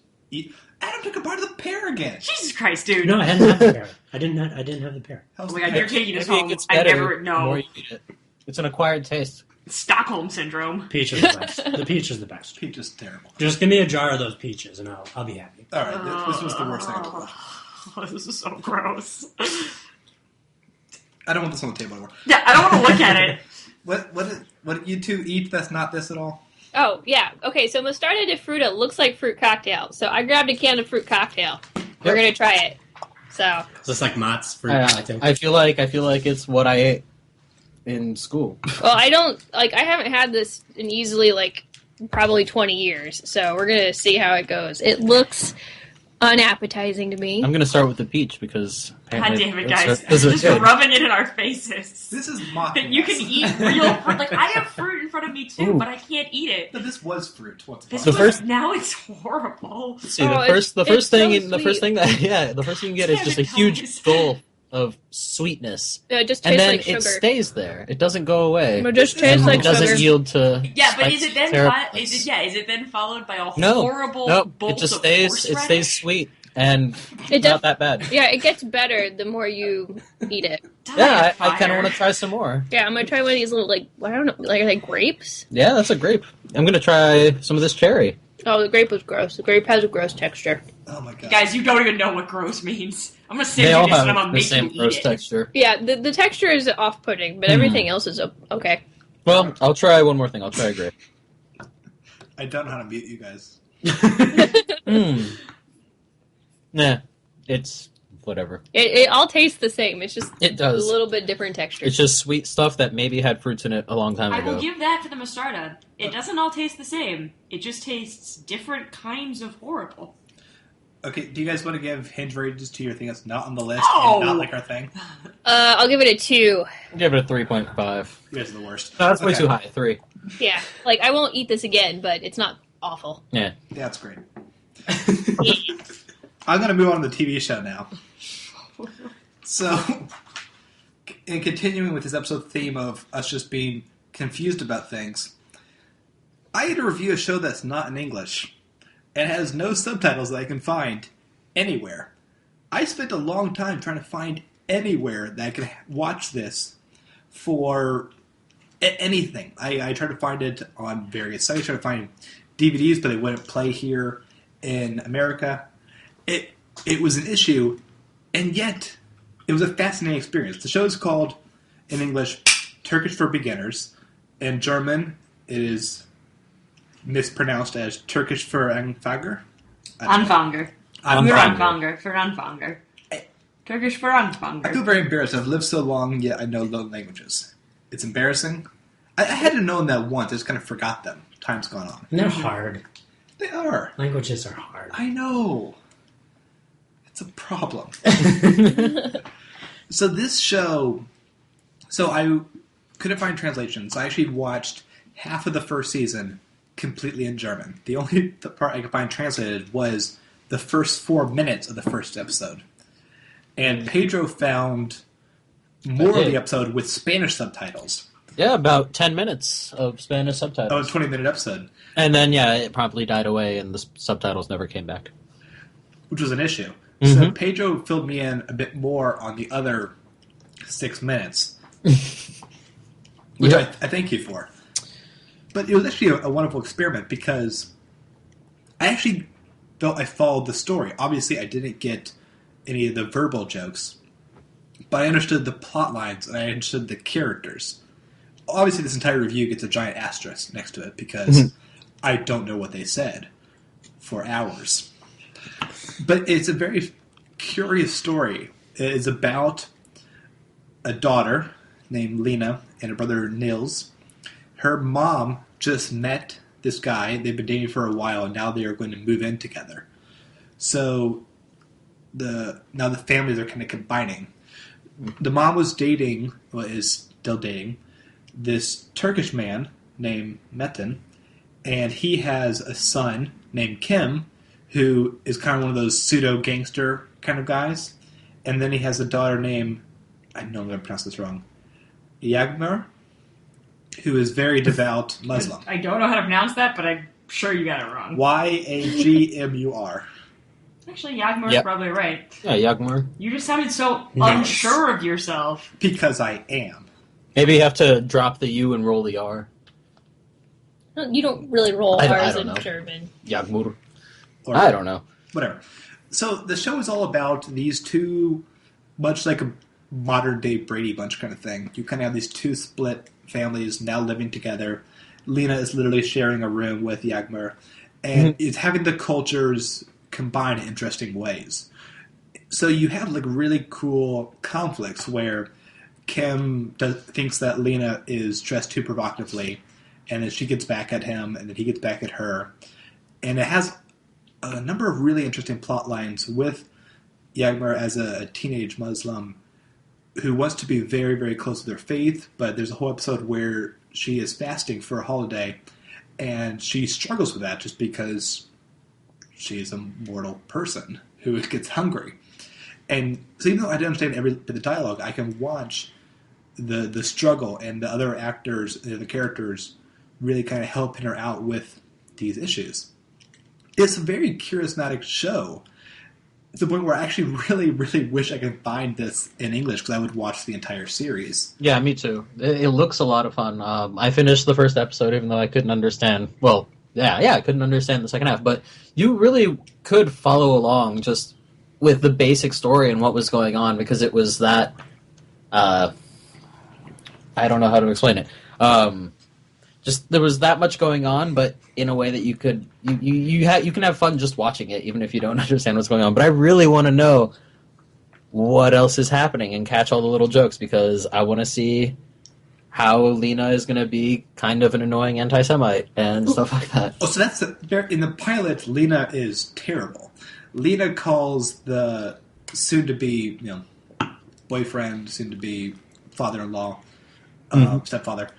Speaker 1: Adam took a bite of the pear again.
Speaker 5: Jesus Christ, dude.
Speaker 3: No, I hadn't had the pear. I didn't have the pear.
Speaker 1: How's
Speaker 5: Oh
Speaker 1: the
Speaker 5: my God,
Speaker 1: pear?
Speaker 5: you're taking this
Speaker 2: Maybe it
Speaker 5: home.
Speaker 2: gets
Speaker 5: I
Speaker 2: better
Speaker 5: never
Speaker 2: the
Speaker 5: know.
Speaker 2: more you eat it. It's an acquired taste.
Speaker 5: Stockholm syndrome.
Speaker 3: Peach is the best. The peach is the best.
Speaker 1: Peach is terrible.
Speaker 3: Just give me a jar of those peaches and I'll be happy.
Speaker 1: All right, this was the worst thing ever.
Speaker 5: Oh, this is so gross.
Speaker 1: I don't want this on the table anymore.
Speaker 5: Yeah, I don't want to look at it.
Speaker 1: What did you two eat that's not this at all?
Speaker 4: Oh, yeah. Okay, so Mostarda di Frutta looks like fruit cocktail. So I grabbed a can of fruit cocktail. We're going to try it. So.
Speaker 3: Is this like Mott's fruit cocktail?
Speaker 2: I feel like it's what I ate in school.
Speaker 4: Well, I haven't had this in easily, probably 20 years. So we're going to see how it goes. It looks unappetizing to me.
Speaker 2: I'm going to start with the peach because
Speaker 5: God damn it,
Speaker 2: that's-
Speaker 5: guys.
Speaker 2: that's
Speaker 5: Just
Speaker 2: good.
Speaker 5: rubbing it in our faces.
Speaker 1: This is mocking
Speaker 5: That you can
Speaker 1: us.
Speaker 5: eat real fruit. Like, I have fruit in front of me, too,
Speaker 2: Ooh.
Speaker 5: but I can't eat it.
Speaker 1: No, this was fruit. Once
Speaker 5: This
Speaker 1: upon a
Speaker 5: was,
Speaker 1: time.
Speaker 5: now it's horrible.
Speaker 2: See,
Speaker 4: Oh,
Speaker 2: the first
Speaker 4: it's so
Speaker 2: thing you can get is
Speaker 5: Damn
Speaker 2: just
Speaker 5: it,
Speaker 2: a huge
Speaker 5: guys.
Speaker 2: bowl of sweetness,
Speaker 4: It just
Speaker 2: and
Speaker 4: tastes
Speaker 2: then
Speaker 4: like
Speaker 2: it
Speaker 4: sugar.
Speaker 2: stays there. It doesn't go away.
Speaker 4: It just tastes
Speaker 2: It
Speaker 4: like
Speaker 2: doesn't
Speaker 4: sugar.
Speaker 2: yield to.
Speaker 5: Yeah, but is
Speaker 2: spice
Speaker 5: it then
Speaker 2: terribleness.
Speaker 5: is it then followed by a
Speaker 2: No,
Speaker 5: horrible
Speaker 2: nope.
Speaker 5: bolt
Speaker 2: It just
Speaker 5: of
Speaker 2: stays. It
Speaker 5: horseradish?
Speaker 2: stays sweet and
Speaker 4: It
Speaker 2: not
Speaker 4: def-
Speaker 2: that bad.
Speaker 4: Yeah, it gets better the more you eat it.
Speaker 2: Yeah, I kind of want to try some more.
Speaker 4: Yeah, I'm gonna try one of these little I don't know, are they grapes?
Speaker 2: Yeah, that's a grape. I'm gonna try some of this cherry.
Speaker 4: Oh, the grape was gross. The grape has a gross texture.
Speaker 1: Oh my god.
Speaker 5: Guys, you don't even know what gross means. I'm gonna send
Speaker 2: They
Speaker 5: you
Speaker 2: all
Speaker 5: this and I'm
Speaker 2: have
Speaker 5: gonna
Speaker 2: the
Speaker 5: make
Speaker 2: same
Speaker 5: you eat
Speaker 2: gross
Speaker 5: it.
Speaker 2: texture.
Speaker 4: Yeah, the texture is off-putting, but everything else is okay.
Speaker 2: Well, I'll try one more thing. I'll try a grape.
Speaker 1: I don't know how to mute you guys.
Speaker 2: Nah, it's whatever.
Speaker 4: It all tastes the same. It's just
Speaker 2: It does.
Speaker 4: a little bit different texture.
Speaker 2: It's just sweet stuff that maybe had fruits in it a long time
Speaker 5: I
Speaker 2: ago.
Speaker 5: will give that to the Mostarda. It doesn't all taste the same. It just tastes different kinds of horrible.
Speaker 1: Okay, do you guys want to give hinge ratings to your thing that's not on the list
Speaker 5: No!
Speaker 1: and not like our thing?
Speaker 4: I'll give it a 2.
Speaker 2: Give it a 3.5.
Speaker 1: You guys are the worst.
Speaker 2: No, that's way
Speaker 1: Okay.
Speaker 2: too high. 3.
Speaker 4: Yeah, I won't eat this again, but it's not awful.
Speaker 2: Yeah.
Speaker 1: Yeah, that's great. I'm going to move on to the TV show now. So, in continuing with this episode theme of us just being confused about things, I had to review a show that's not in English and has no subtitles that I can find anywhere. I spent a long time trying to find anywhere that I could watch this for anything. I tried to find it on various sites, tried to find DVDs, but they wouldn't play here in America. It was an issue, and yet it was a fascinating experience. The show is called, in English, Turkish for Beginners. In German, it is mispronounced as Turkish for Anfanger.
Speaker 5: Anfanger.
Speaker 2: Anfanger.
Speaker 5: For Anfanger. Turkish for Anfanger.
Speaker 1: I feel very embarrassed. I've lived so long, yet I know low languages. It's embarrassing. I had to know that once. I just kind of forgot them. Time's gone on.
Speaker 3: And they're hard.
Speaker 1: They are.
Speaker 3: Languages are hard.
Speaker 1: I know. It's a problem. So this show... So I couldn't find translations. I actually watched half of the first season completely in German. The only part I could find translated was the first 4 minutes of the first episode. And Pedro found more of the episode with Spanish subtitles.
Speaker 2: Yeah, about 10 minutes of Spanish subtitles.
Speaker 1: Oh, a 20-minute episode.
Speaker 2: And then, it promptly died away, and the subtitles never came back.
Speaker 1: Which was an issue.
Speaker 2: Mm-hmm.
Speaker 1: So Pedro filled me in a bit more on the other 6 minutes. Which I thank you for. But it was actually a wonderful experiment because I actually felt I followed the story. Obviously, I didn't get any of the verbal jokes, but I understood the plot lines and I understood the characters. Obviously, this entire review gets a giant asterisk next to it because I don't know what they said for hours. But it's a very curious story. It is about a daughter named Lena and her brother Nils. Her mom just met this guy. They've been dating for a while, and now they are going to move in together. So now the families are kind of combining. The mom was dating, is still dating, this Turkish man named Metin, and he has a son named Kim, who is kind of one of those pseudo-gangster kind of guys. And then he has a daughter named, I know I'm going to pronounce this wrong, Yagmur, who is very devout Muslim.
Speaker 5: I don't know how to pronounce that, but I'm sure you got it wrong.
Speaker 1: Yagmur.
Speaker 5: Actually, Yagmur is probably right.
Speaker 2: Yeah, Yagmur.
Speaker 5: You just sounded so unsure of yourself.
Speaker 1: Because I am.
Speaker 2: Maybe you have to drop the U and roll the R.
Speaker 4: You don't really roll R's in German.
Speaker 2: Yagmur. I don't know.
Speaker 1: Whatever. So the show is all about these two, much like a modern-day Brady Bunch kind of thing. You kind of have these two split families now living together. Lena is literally sharing a room with Yagmur, and it's having the cultures combine in interesting ways. So you have like really cool conflicts where Kim thinks that Lena is dressed too provocatively, and then she gets back at him, and then he gets back at her. And it has a number of really interesting plot lines with Yagmur as a teenage Muslim who wants to be very, very close to their faith, but there's a whole episode where she is fasting for a holiday, and she struggles with that just because she's a mortal person who gets hungry. And so even though I didn't understand every bit of the dialogue, I can watch the struggle and the other actors, the characters, really kind of helping her out with these issues. It's a very charismatic show to the point where I actually really, really wish I could find this in English because I would watch the entire series.
Speaker 2: Yeah, me too. It looks a lot of fun. I finished the first episode even though I couldn't understand. Well, I couldn't understand the second half. But you really could follow along just with the basic story and what was going on because it was that... I don't know how to explain it. Just there was that much going on, but in a way that you could you can have fun just watching it, even if you don't understand what's going on. But I really want to know what else is happening and catch all the little jokes because I want to see how Lena is going to be kind of an annoying anti-Semite and stuff like that.
Speaker 1: Oh, so that's in the pilot. Lena is terrible. Lena calls the soon-to-be boyfriend, soon-to-be father-in-law, stepfather.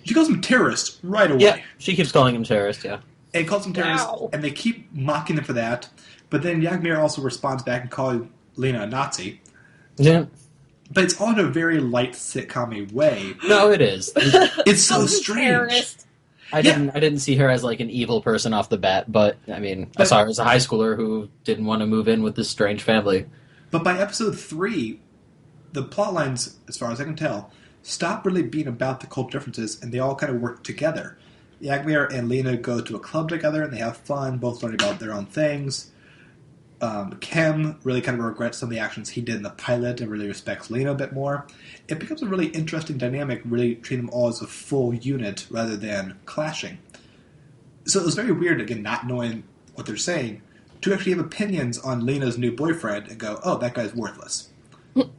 Speaker 1: She calls him terrorist right away.
Speaker 2: Yeah, she keeps calling him terrorist, yeah.
Speaker 1: And calls him terrorist, and they keep mocking him for that. But then Yagmir also responds back and calls Lena a Nazi.
Speaker 2: Yeah.
Speaker 1: But it's all in a very light sitcom-y way.
Speaker 2: No, it is.
Speaker 1: It's so strange.
Speaker 4: Terrorist.
Speaker 2: I didn't see her as like an evil person off the bat, but I mean, I saw her as a high schooler who didn't want to move in with this strange family.
Speaker 1: But by episode 3, the plot lines, as far as I can tell, stop really being about the cultural differences, and they all kind of work together. Yagmir and Lena go to a club together, and they have fun, both learning about their own things. Kim really kind of regrets some of the actions he did in the pilot and really respects Lena a bit more. It becomes a really interesting dynamic, really treating them all as a full unit rather than clashing. So it was very weird, again, not knowing what they're saying, to actually have opinions on Lena's new boyfriend and go, oh, that guy's worthless.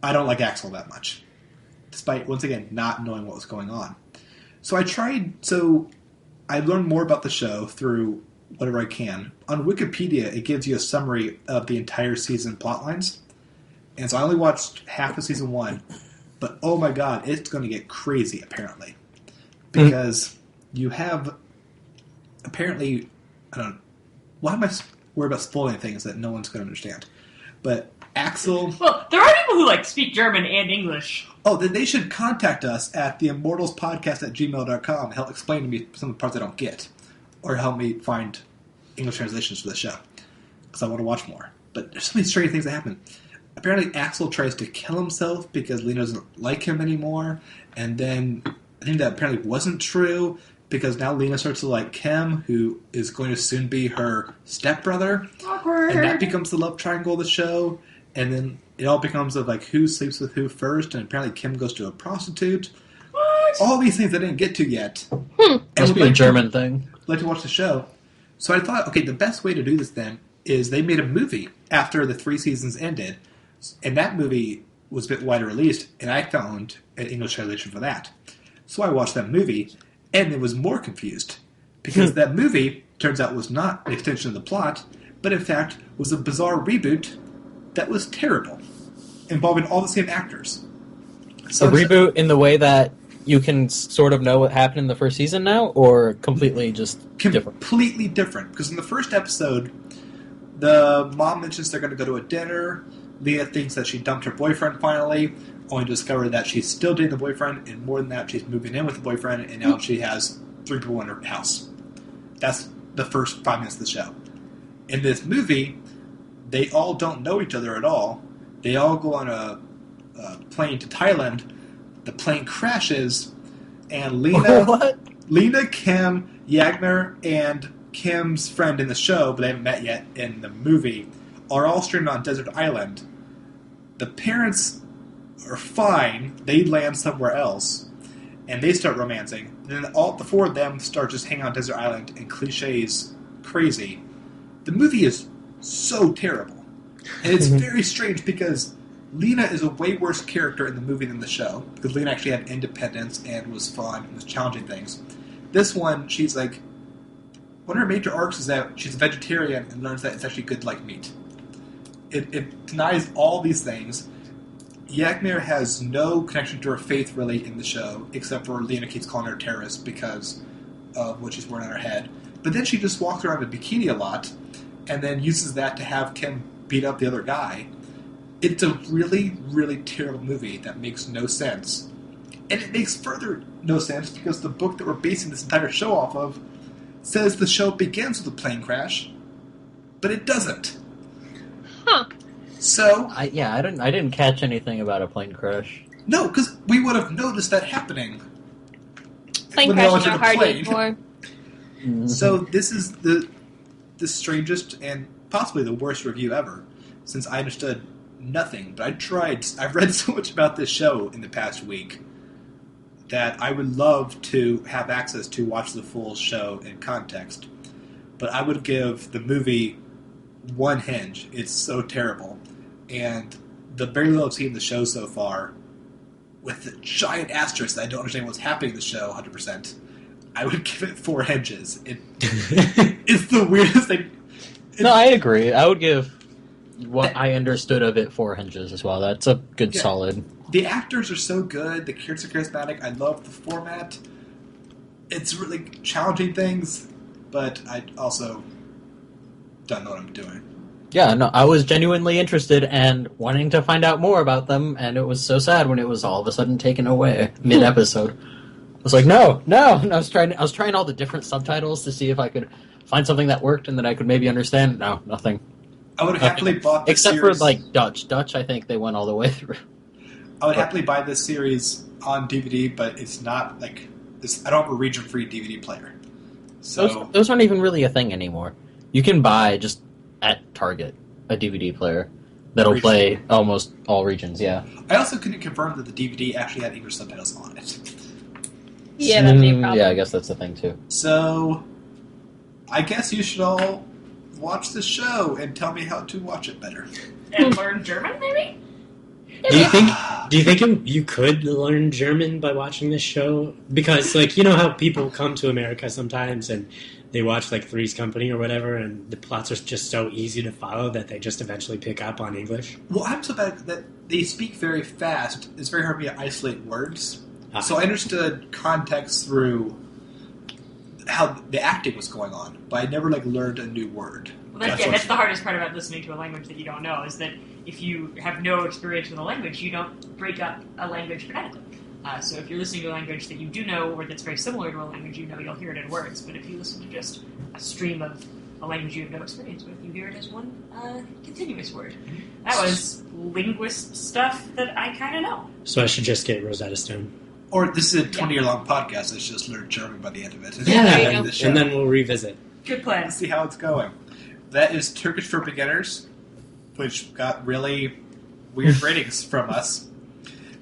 Speaker 1: I don't like Axel that much. Despite, once again, not knowing what was going on. So I learned more about the show through whatever I can. On Wikipedia, it gives you a summary of the entire season plotlines. And so I only watched half of season 1. But oh my god, it's going to get crazy, apparently. Because you have, apparently, I don't know, why am I worried about spoiling things that no one's going to understand? But Axel...
Speaker 5: Well, there are people who speak German and English.
Speaker 1: Oh, then they should contact us at the immortalspodcast@gmail.com and help explain to me some of the parts I don't get. Or help me find English translations for the show. Because I want to watch more. But there's so many strange things that happen. Apparently Axel tries to kill himself because Lena doesn't like him anymore. And then I think that apparently wasn't true because now Lena starts to like Kim, who is going to soon be her stepbrother.
Speaker 5: Awkward.
Speaker 1: And that becomes the love triangle of the show. And then it all becomes of like who sleeps with who first. And apparently Kim goes to a prostitute.
Speaker 5: What?
Speaker 1: All these things I didn't get to yet.
Speaker 2: Must be a German thing.
Speaker 1: I'd like to watch the show. So I thought, okay, the best way to do this then is they made a movie after the 3 seasons ended. And that movie was a bit wider released, and I found an English translation for that. So I watched that movie, and it was more confused. Because that movie, turns out, was not an extension of the plot, but in fact was a bizarre reboot that was terrible, involving all the same actors. So
Speaker 2: a reboot in the way that you can sort of know what happened in the first season now, or completely just different?
Speaker 1: Completely different. Because in the first episode, the mom mentions they're going to go to a dinner. Leah thinks that she dumped her boyfriend finally, only to discover that she's still dating the boyfriend, and more than that, she's moving in with the boyfriend, and now she has 3 people in her house. That's the first 5 minutes of the show. In this movie, they all don't know each other at all. They all go on a plane to Thailand. The plane crashes, and Lena, Kim, Yagner, and Kim's friend in the show, but they haven't met yet in the movie, are all stranded on a desert island. The parents are fine. They land somewhere else, and they start romancing. And then all the 4 of them start just hanging on a desert island, and cliches crazy. The movie is so terrible. And it's very strange because Lena is a way worse character in the movie than the show, because Lena actually had independence and was fun and was challenging things. This one, she's like, one of her major arcs is that she's a vegetarian and learns that it's actually good to like meat. It denies all these things. Yagner has no connection to her faith really in the show, except for Lena keeps calling her a terrorist because of what she's wearing on her head. But then she just walks around in a bikini a lot, and then uses that to have Kim beat up the other guy. It's a really, really terrible movie that makes no sense. And it makes further no sense because the book that we're basing this entire show off of says the show begins with a plane crash, but it doesn't.
Speaker 4: Huh.
Speaker 1: So
Speaker 2: I didn't catch anything about a plane crash.
Speaker 1: no, because we would have noticed that happening.
Speaker 4: Plane
Speaker 1: when they all
Speaker 4: crashes
Speaker 1: entered
Speaker 4: are
Speaker 1: the
Speaker 4: hard
Speaker 1: plane.
Speaker 4: anymore.
Speaker 1: So this is the strangest and possibly the worst review ever, since I understood nothing. But I've read so much about this show in the past week that I would love to have access to watch the full show in context. But I would give the movie 1 hinge. It's so terrible. And the very little I've seen the show so far, with the giant asterisk that I don't understand what's happening in the show 100%, I would give it 4 hinges. It's the weirdest thing.
Speaker 2: No, I agree. I would give what I understood of it 4 hinges as well. That's a good solid.
Speaker 1: The actors are so good. The characters are charismatic. I love the format. It's really challenging things, but I also don't know what I'm doing.
Speaker 2: Yeah, no, I was genuinely interested and wanting to find out more about them, and it was so sad when it was all of a sudden taken away mid-episode. I was like, no. And I was trying all the different subtitles to see if I could find something that worked and that I could maybe understand. No, nothing.
Speaker 1: I would have happily bought this
Speaker 2: except
Speaker 1: series.
Speaker 2: for like Dutch. Dutch, I think they went all the way through.
Speaker 1: I would happily buy this series on DVD, but it's not like this. I don't have a region-free DVD player. So
Speaker 2: Those aren't even really a thing anymore. You can buy just at Target a DVD player that'll play almost all regions. Yeah.
Speaker 1: I also couldn't confirm that the DVD actually had English subtitles on it.
Speaker 4: Yeah, that'd be a problem.
Speaker 2: Yeah, I guess that's the thing too.
Speaker 1: So I guess you should all watch the show and tell me how to watch it better.
Speaker 5: And learn German, maybe?
Speaker 3: Do you think you could learn German by watching this show? Because, like, you know how people come to America sometimes and they watch like Three's Company or whatever, and the plots are just so easy to follow that they just eventually pick up on English.
Speaker 1: Well, I'm so bad that they speak very fast. It's very hard for me to isolate words. So I understood context through how the acting was going on, but I never learned a new word.
Speaker 5: Well, that's the hardest part about listening to a language that you don't know, is that if you have no experience with a language, you don't break up a language phonetically. So if you're listening to a language that you do know, or that's very similar to a language you know, you'll hear it in words. But if you listen to just a stream of a language you have no experience with, you hear it as one continuous word. That was linguist stuff that I kind of know.
Speaker 3: So I should just get Rosetta Stone.
Speaker 1: Or this is a 20-year-long podcast. Let's just learn German by the end of it.
Speaker 3: And then we'll revisit.
Speaker 5: Good plan.
Speaker 1: Let's see how it's going. That is Turkish for Beginners, which got really weird ratings from us.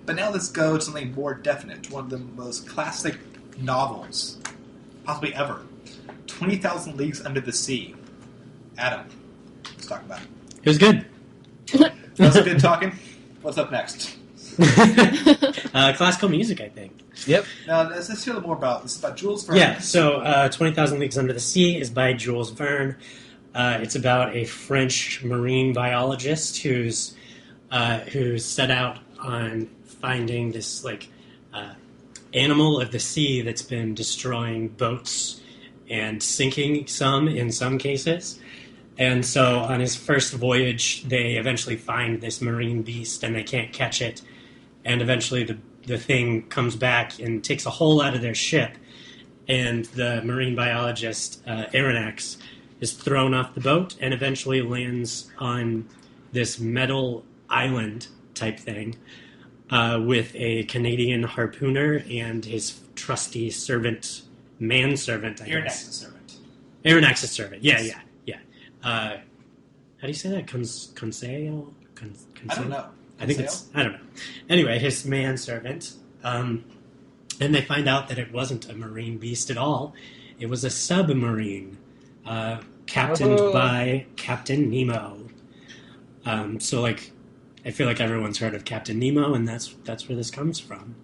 Speaker 1: But now let's go to something more definite. One of the most classic novels, possibly ever. 20,000 Leagues Under the Sea. Adam, let's talk about it.
Speaker 3: It was good.
Speaker 1: That was good talking. What's up next?
Speaker 3: Classical music, I think.
Speaker 2: Yep.
Speaker 1: Now, let's hear a little more about this. It's about Jules Verne.
Speaker 3: Yeah, so 20,000 Leagues Under the Sea is by Jules Verne. It's about a French marine biologist who's set out on finding this animal of the sea that's been destroying boats and sinking some in some cases. And so on his first voyage, they eventually find this marine beast and they can't catch it. And eventually the thing comes back and takes a hole out of their ship. And the marine biologist, Aronnax, is thrown off the boat and eventually lands on this metal island type thing with a Canadian harpooner and his trusty servant, manservant, I guess.
Speaker 1: Aronnax's servant.
Speaker 3: Aronnax's servant, yeah. How do you say that? Conseil?
Speaker 1: I don't know.
Speaker 3: I think I don't know. Anyway, his manservant. And they find out that it wasn't a marine beast at all. It was a submarine captained by Captain Nemo. So I feel like everyone's heard of Captain Nemo, and that's where this comes from.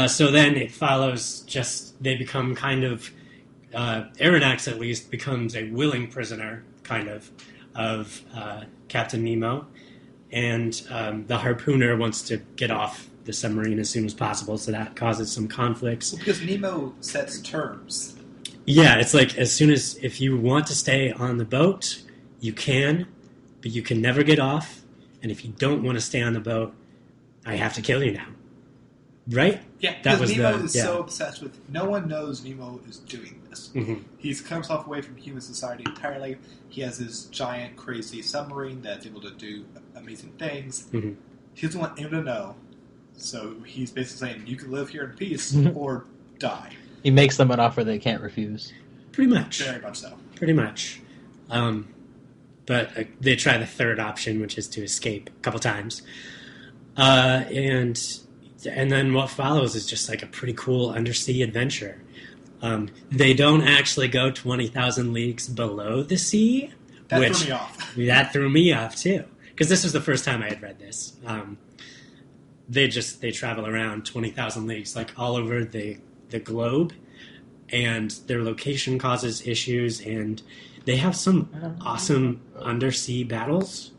Speaker 3: So then it follows they become kind of, Aronnax at least becomes a willing prisoner, kind of Captain Nemo. And the harpooner wants to get off the submarine as soon as possible, so that causes some conflicts.
Speaker 1: Well, because Nemo sets terms.
Speaker 3: Yeah, it's if you want to stay on the boat, you can, but you can never get off. And if you don't want to stay on the boat, I have to kill you now. Right?
Speaker 1: Yeah, because Nemo is so obsessed with... No one knows Nemo is doing this.
Speaker 3: Mm-hmm.
Speaker 1: He's cut himself away from human society entirely. He has this giant, crazy submarine that's able to do amazing things.
Speaker 3: Mm-hmm.
Speaker 1: He doesn't want anyone to know. So he's basically saying, you can live here in peace or die.
Speaker 2: He makes them an offer they can't refuse.
Speaker 3: Pretty much.
Speaker 1: Very much so.
Speaker 3: Pretty much. But they try the third option, which is to escape a couple times. And then what follows is just a pretty cool undersea adventure. They don't actually go 20,000 leagues below the sea.
Speaker 1: That threw me off.
Speaker 3: That threw me off, too. Because this was the first time I had read this. They travel around 20,000 leagues, all over the globe. And their location causes issues, and they have some awesome undersea battles,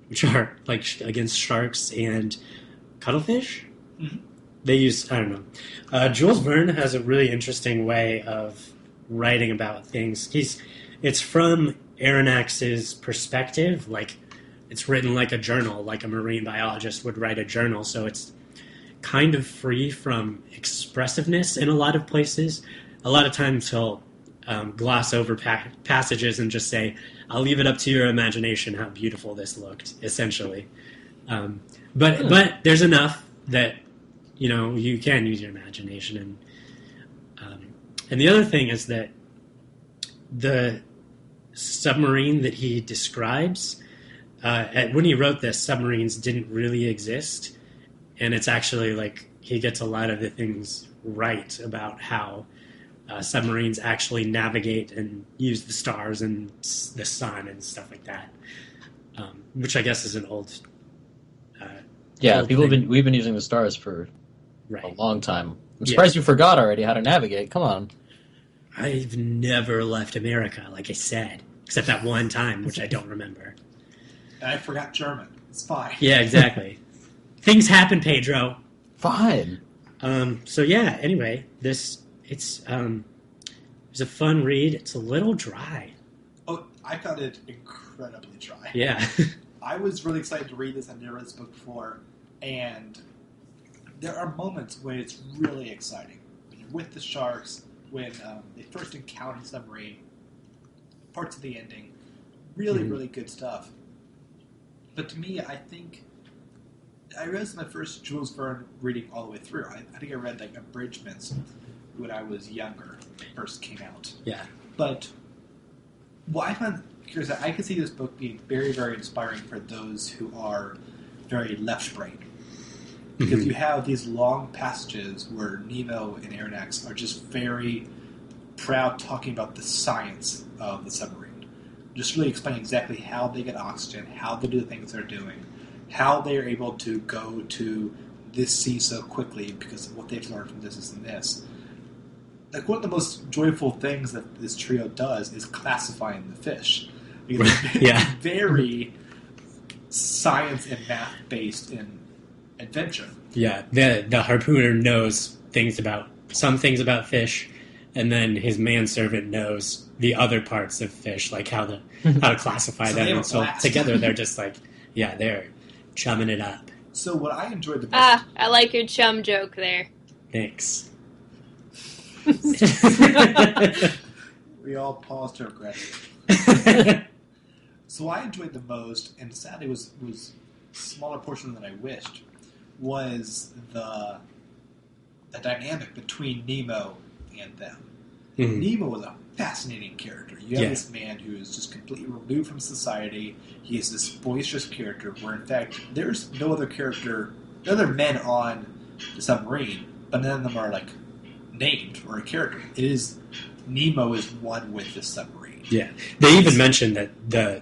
Speaker 3: which are against sharks and cuttlefish.
Speaker 1: Mm-hmm.
Speaker 3: They use, I don't know. Jules Verne has a really interesting way of writing about things. It's from Aronnax's perspective, it's written like a journal, like a marine biologist would write a journal. So it's kind of free from expressiveness in a lot of places. A lot of times he'll gloss over passages and just say, I'll leave it up to your imagination how beautiful this looked, essentially. But there's enough that, you can use your imagination. And the other thing is that the submarine that he describes, when he wrote this, submarines didn't really exist. And it's actually he gets a lot of the things right about how submarines actually navigate and use the stars and the sun and stuff like that, which I guess is an old.
Speaker 2: We've been using the stars for a long time. I'm surprised you forgot already how to navigate. Come on.
Speaker 3: I've never left America, like I said, except that one time, which I don't remember.
Speaker 1: And I forgot German. It's fine.
Speaker 3: Yeah, exactly. Things happen, Pedro.
Speaker 2: Fine.
Speaker 3: So yeah. Anyway, it's a fun read. It's a little dry.
Speaker 1: Oh, I found it incredibly dry.
Speaker 3: Yeah.
Speaker 1: I was really excited to read this. I've never read this book before, and there are moments when it's really exciting. When you're with the sharks, when they first encounter the submarine, parts of the ending, really, really good stuff. But to me, I think I read this my first Jules Verne reading all the way through. I think I read like abridgments when I was younger, when it first came out.
Speaker 3: Yeah.
Speaker 1: But what I find curious, I can see this book being very, very inspiring for those who are very left-brained. Because you have these long passages where Nemo and Aronnax are just very proud talking about the science of the submarine. Just really explaining exactly how they get oxygen, how they do the things they're doing, how they're able to go to this sea so quickly because of what they've learned from this and this. Like, one of the most joyful things that this trio does is classifying the fish. Because it's very science and math based in adventure.
Speaker 3: Yeah, the harpooner knows some things about fish, and then his manservant knows the other parts of fish, like how to classify them. And so together they're just like, they're chumming it up.
Speaker 1: So what I enjoyed the most...
Speaker 4: I like your chum joke there.
Speaker 3: Thanks.
Speaker 1: We all paused to regret it. So what I enjoyed the most, and sadly was a smaller portion than I wished, was the dynamic between Nemo and them. Mm-hmm. Nemo was a fascinating character. You have this man who is just completely removed from society. He is this boisterous character where, in fact, there's no other men on the submarine, but none of them are, like, named or a character. Nemo is one with the submarine.
Speaker 3: Yeah. They even mentioned that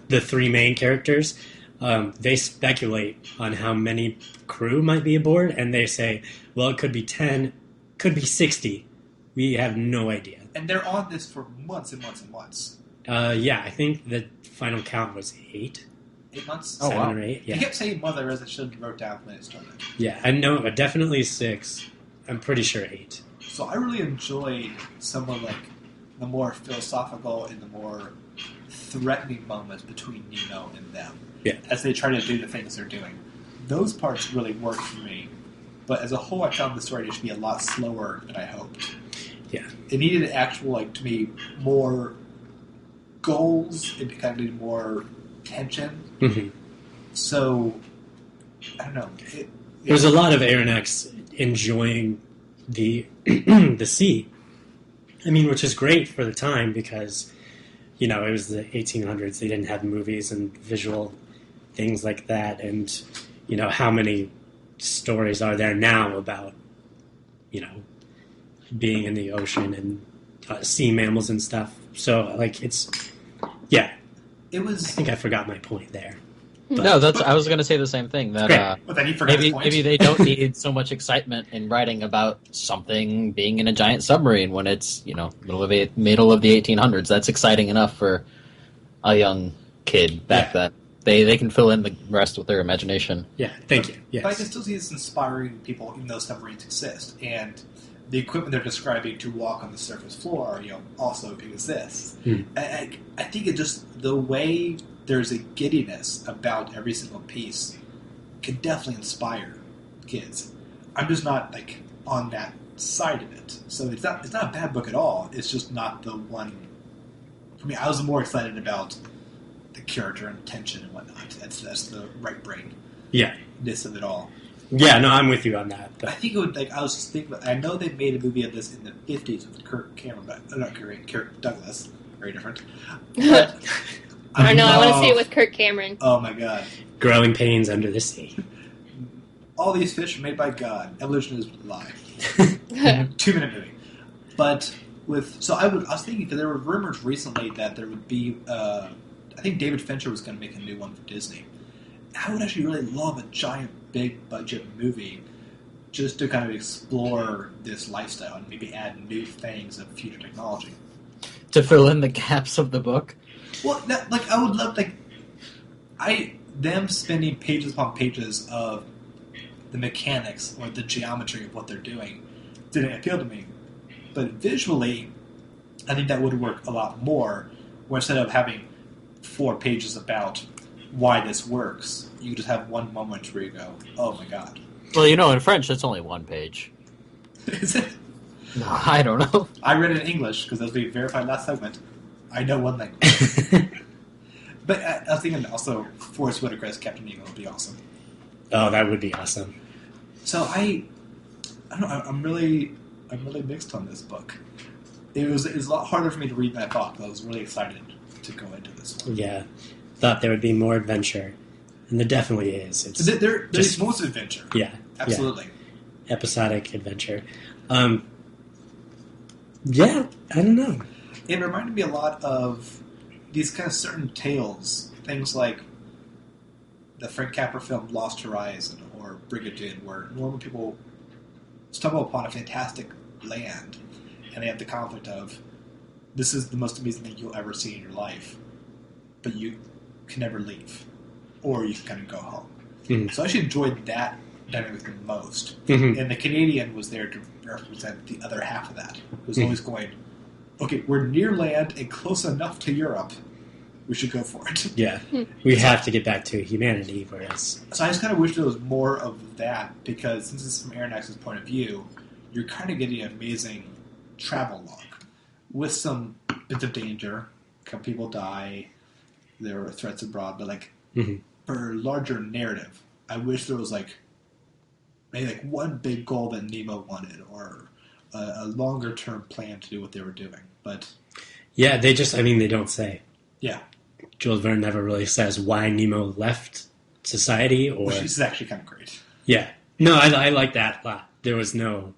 Speaker 3: the three main characters, they speculate on how many crew might be aboard, and they say, well, it could be 10, could be 60. We have no idea.
Speaker 1: And they're on this for months and months and months.
Speaker 3: I think the final count was 8.
Speaker 1: 8 months?
Speaker 3: 7 or 8, yeah.
Speaker 1: He kept saying months, I realized I should have wrote down when it started.
Speaker 3: Yeah, I know, but definitely 6. I'm pretty sure 8.
Speaker 1: So I really enjoyed some of, like, the more philosophical and the more threatening moments between Nemo and them.
Speaker 3: Yeah. As
Speaker 1: they try to do the things they're doing. Those parts really worked for me. But as a whole, I found the story to be a lot slower than I hoped.
Speaker 3: Yeah.
Speaker 1: It needed actual, to me, more goals. It kind of needed more tension.
Speaker 3: Mm-hmm.
Speaker 1: So, I don't know.
Speaker 3: There's a lot of Aronnax enjoying the the sea. I mean, which is great for the time because, it was the 1800s. They didn't have movies and visual things like that. And, how many stories are there now about, being in the ocean and sea mammals and stuff. So,
Speaker 1: it was.
Speaker 3: I think I forgot my point there.
Speaker 2: But, no, I was going to say the same thing. That maybe they don't need so much excitement in writing about something being in a giant submarine when it's middle of the 1800s. That's exciting enough for a young kid back then. They can fill in the rest with their imagination.
Speaker 3: Yeah, thank you. Yes.
Speaker 1: But I can still see this inspiring people, even though submarines exist, and the equipment they're describing to walk on the surface floor, also exists. I think it just the way there's a giddiness about every single piece can definitely inspire kids. I'm just not on that side of it, so it's not a bad book at all. It's just not the one for me. I was more excited about the character and tension and whatnot. That's the right brain. Ness of it all.
Speaker 3: Yeah, no, I'm with you on that.
Speaker 1: I think it would I was just thinking. I know they made a movie of this in the 50s with Kirk Douglas. Very different. But,
Speaker 4: I don't know. I want to see it with Kirk Cameron.
Speaker 1: Oh my god!
Speaker 3: Growing pains under the sea.
Speaker 1: All these fish are made by God. Evolution is a lie. 2-minute movie. But I was thinking because there were rumors recently that there would be. I think David Fincher was going to make a new one for Disney. I would actually really love a giant, big budget movie just to kind of explore this lifestyle and maybe add new things of future technology.
Speaker 2: to fill in the gaps of the book.
Speaker 1: Well, I would love them spending pages upon pages of the mechanics or the geometry of what they're doing didn't appeal to me. But visually, I think that would work a lot more. Where instead of having 4 pages about why this works, you just have one moment where you go, "Oh my god!"
Speaker 2: Well, in French, it's only 1 page.
Speaker 1: Is it?
Speaker 2: No, I don't know.
Speaker 1: I read it in English because as we verified last segment, I know one language. But I was thinking also Forrest Whitaker as Captain Nemo would be awesome.
Speaker 3: Oh, that would be awesome.
Speaker 1: So I don't know. I'm really mixed on this book. It was a lot harder for me to read than I thought. But I was really excited to go into this one.
Speaker 3: Yeah, thought there would be more adventure, and there definitely is. It's
Speaker 1: there's most adventure.
Speaker 3: Yeah,
Speaker 1: absolutely.
Speaker 3: Yeah. Episodic adventure. Yeah, I don't know.
Speaker 1: It reminded me a lot of these kind of certain tales, things like the Frank Capra film Lost Horizon or Brigadoon, where normal people stumble upon a fantastic land, and they have the conflict of, this is the most amazing thing you'll ever see in your life, but you can never leave, or you can kind of go home. Mm-hmm. So I actually enjoyed that dynamic the most. Mm-hmm. And the Canadian was there to represent the other half of that. It was always going, okay, we're near land and close enough to Europe. We should go for it.
Speaker 3: Yeah. We have to get back to humanity, whereas...
Speaker 1: So I just kind of wish there was more of that, because since it's from Aronnax's point of view, you're kind of getting an amazing travel log with some bits of danger. People die, there are threats abroad, but for a larger narrative, I wish there was maybe one big goal that Nemo wanted, or a longer term plan to do what they were doing. But
Speaker 3: yeah, they don't say.
Speaker 1: Yeah,
Speaker 3: Jules Verne never really says why Nemo left society, or
Speaker 1: which is actually kind of great.
Speaker 3: Yeah, no, I like that a lot. There was no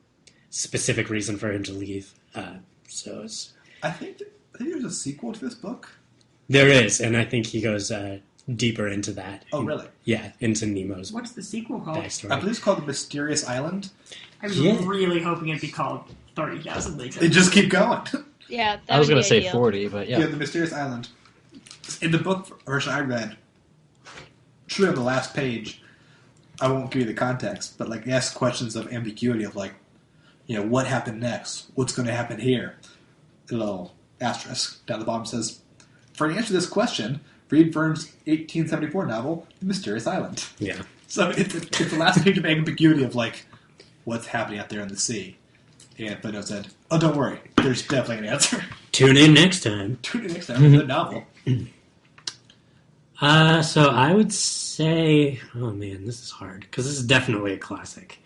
Speaker 3: specific reason for him to leave. So it's...
Speaker 1: I think there's a sequel to this book.
Speaker 3: There is, and I think he goes deeper into that.
Speaker 1: Oh, really?
Speaker 3: Yeah, into Nemo's.
Speaker 5: What's the sequel called?
Speaker 3: Backstory.
Speaker 1: I believe it's called The Mysterious Island.
Speaker 5: I was really hoping it'd be called 30,000 Leagues.
Speaker 1: They just keep going.
Speaker 4: Yeah,
Speaker 2: I was going to say 40, but yeah.
Speaker 1: Yeah, The Mysterious Island. In the book version I read, truly on the last page, I won't give you the context, but they ask questions of ambiguity of what happened next? What's going to happen here? A little asterisk down the bottom says, for an answer to this question, read Verne's 1874 novel, The Mysterious Island.
Speaker 3: Yeah.
Speaker 1: So it's the last page of ambiguity of what's happening out there in the sea. And Plato said, "Oh, don't worry, there's definitely an answer."
Speaker 3: Tune in next time.
Speaker 1: Tune in next time for the novel.
Speaker 3: So I would say, oh man, this is hard because this is definitely a classic.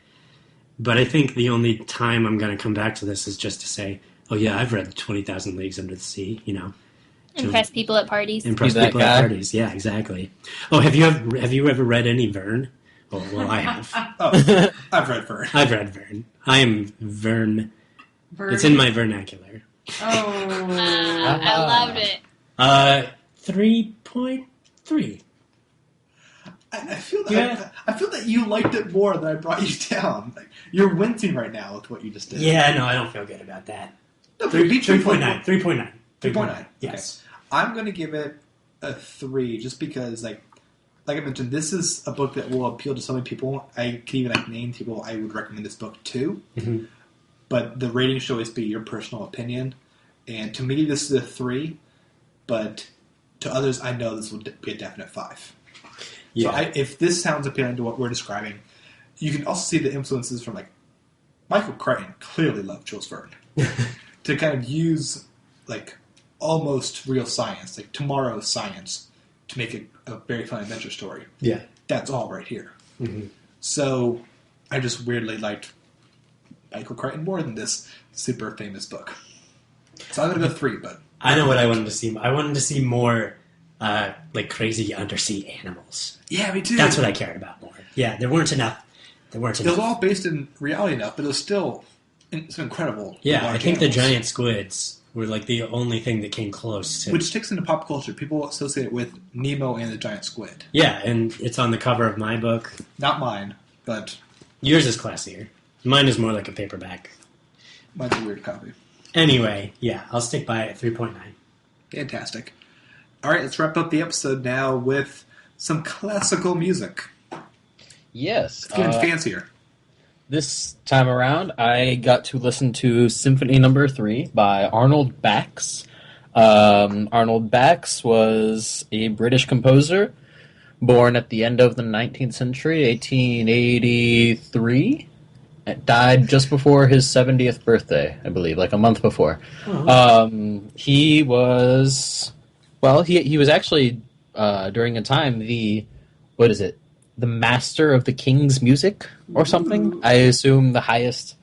Speaker 3: But I think the only time I'm going to come back to this is just to say, oh yeah, I've read 20,000 Leagues Under the Sea.
Speaker 4: Impress people at parties.
Speaker 3: Impress people at parties. Yeah, exactly. Oh, have you ever read any Verne? Oh, well, I have.
Speaker 1: Oh, I've read Verne.
Speaker 3: I've read Verne. I am Verne. It's in my vernacular.
Speaker 5: Oh,
Speaker 4: I loved it.
Speaker 3: 3.3.
Speaker 1: I feel that you liked it more than I brought you down. You're wincing right now with what you just did.
Speaker 3: Yeah, no, I don't feel good about that.
Speaker 1: No,
Speaker 3: 3.9.
Speaker 1: 3.9.
Speaker 3: Yes.
Speaker 1: Okay. I'm going to give it a 3 just because, like I mentioned, this is a book that will appeal to so many people. I can even name people I would recommend this book to. Mm-hmm. But the rating should always be your personal opinion. And to me, this is a 3. But to others, I know this will be a definite 5. Yeah. So if this sounds appealing to what we're describing, you can also see the influences from, Michael Crichton clearly loved Jules Verne. To kind of use, almost real science, tomorrow's science, to make a very fun adventure story.
Speaker 3: Yeah.
Speaker 1: That's all right here. Mm-hmm. So I just weirdly liked Michael Crichton more than this super famous book. So I'm going to go 3, but...
Speaker 3: I know what I wanted to see. I wanted to see more, crazy undersea animals.
Speaker 1: Yeah, me too.
Speaker 3: That's what I cared about more. Yeah, there weren't enough. It was
Speaker 1: all based in reality enough, but it was still incredible.
Speaker 3: Yeah, I think the giant squids were the only thing that came close to...
Speaker 1: Which sticks into pop culture. People associate it with Nemo and the giant squid.
Speaker 3: Yeah, and it's on the cover of my book.
Speaker 1: Not mine, but...
Speaker 3: Yours is classier. Mine is more like a paperback.
Speaker 1: Mine's a weird copy.
Speaker 3: Anyway, yeah, I'll stick by it. 3.9.
Speaker 1: Fantastic. All right, let's wrap up the episode now with some classical music.
Speaker 2: Yes.
Speaker 1: It's getting fancier.
Speaker 2: This time around, I got to listen to Symphony No. 3 by Arnold Bax. Arnold Bax was a British composer born at the end of the 19th century, 1883. Died just before his 70th birthday, I believe, like a month before. He was actually, during a time, the master of the king's music or something. I assume the highest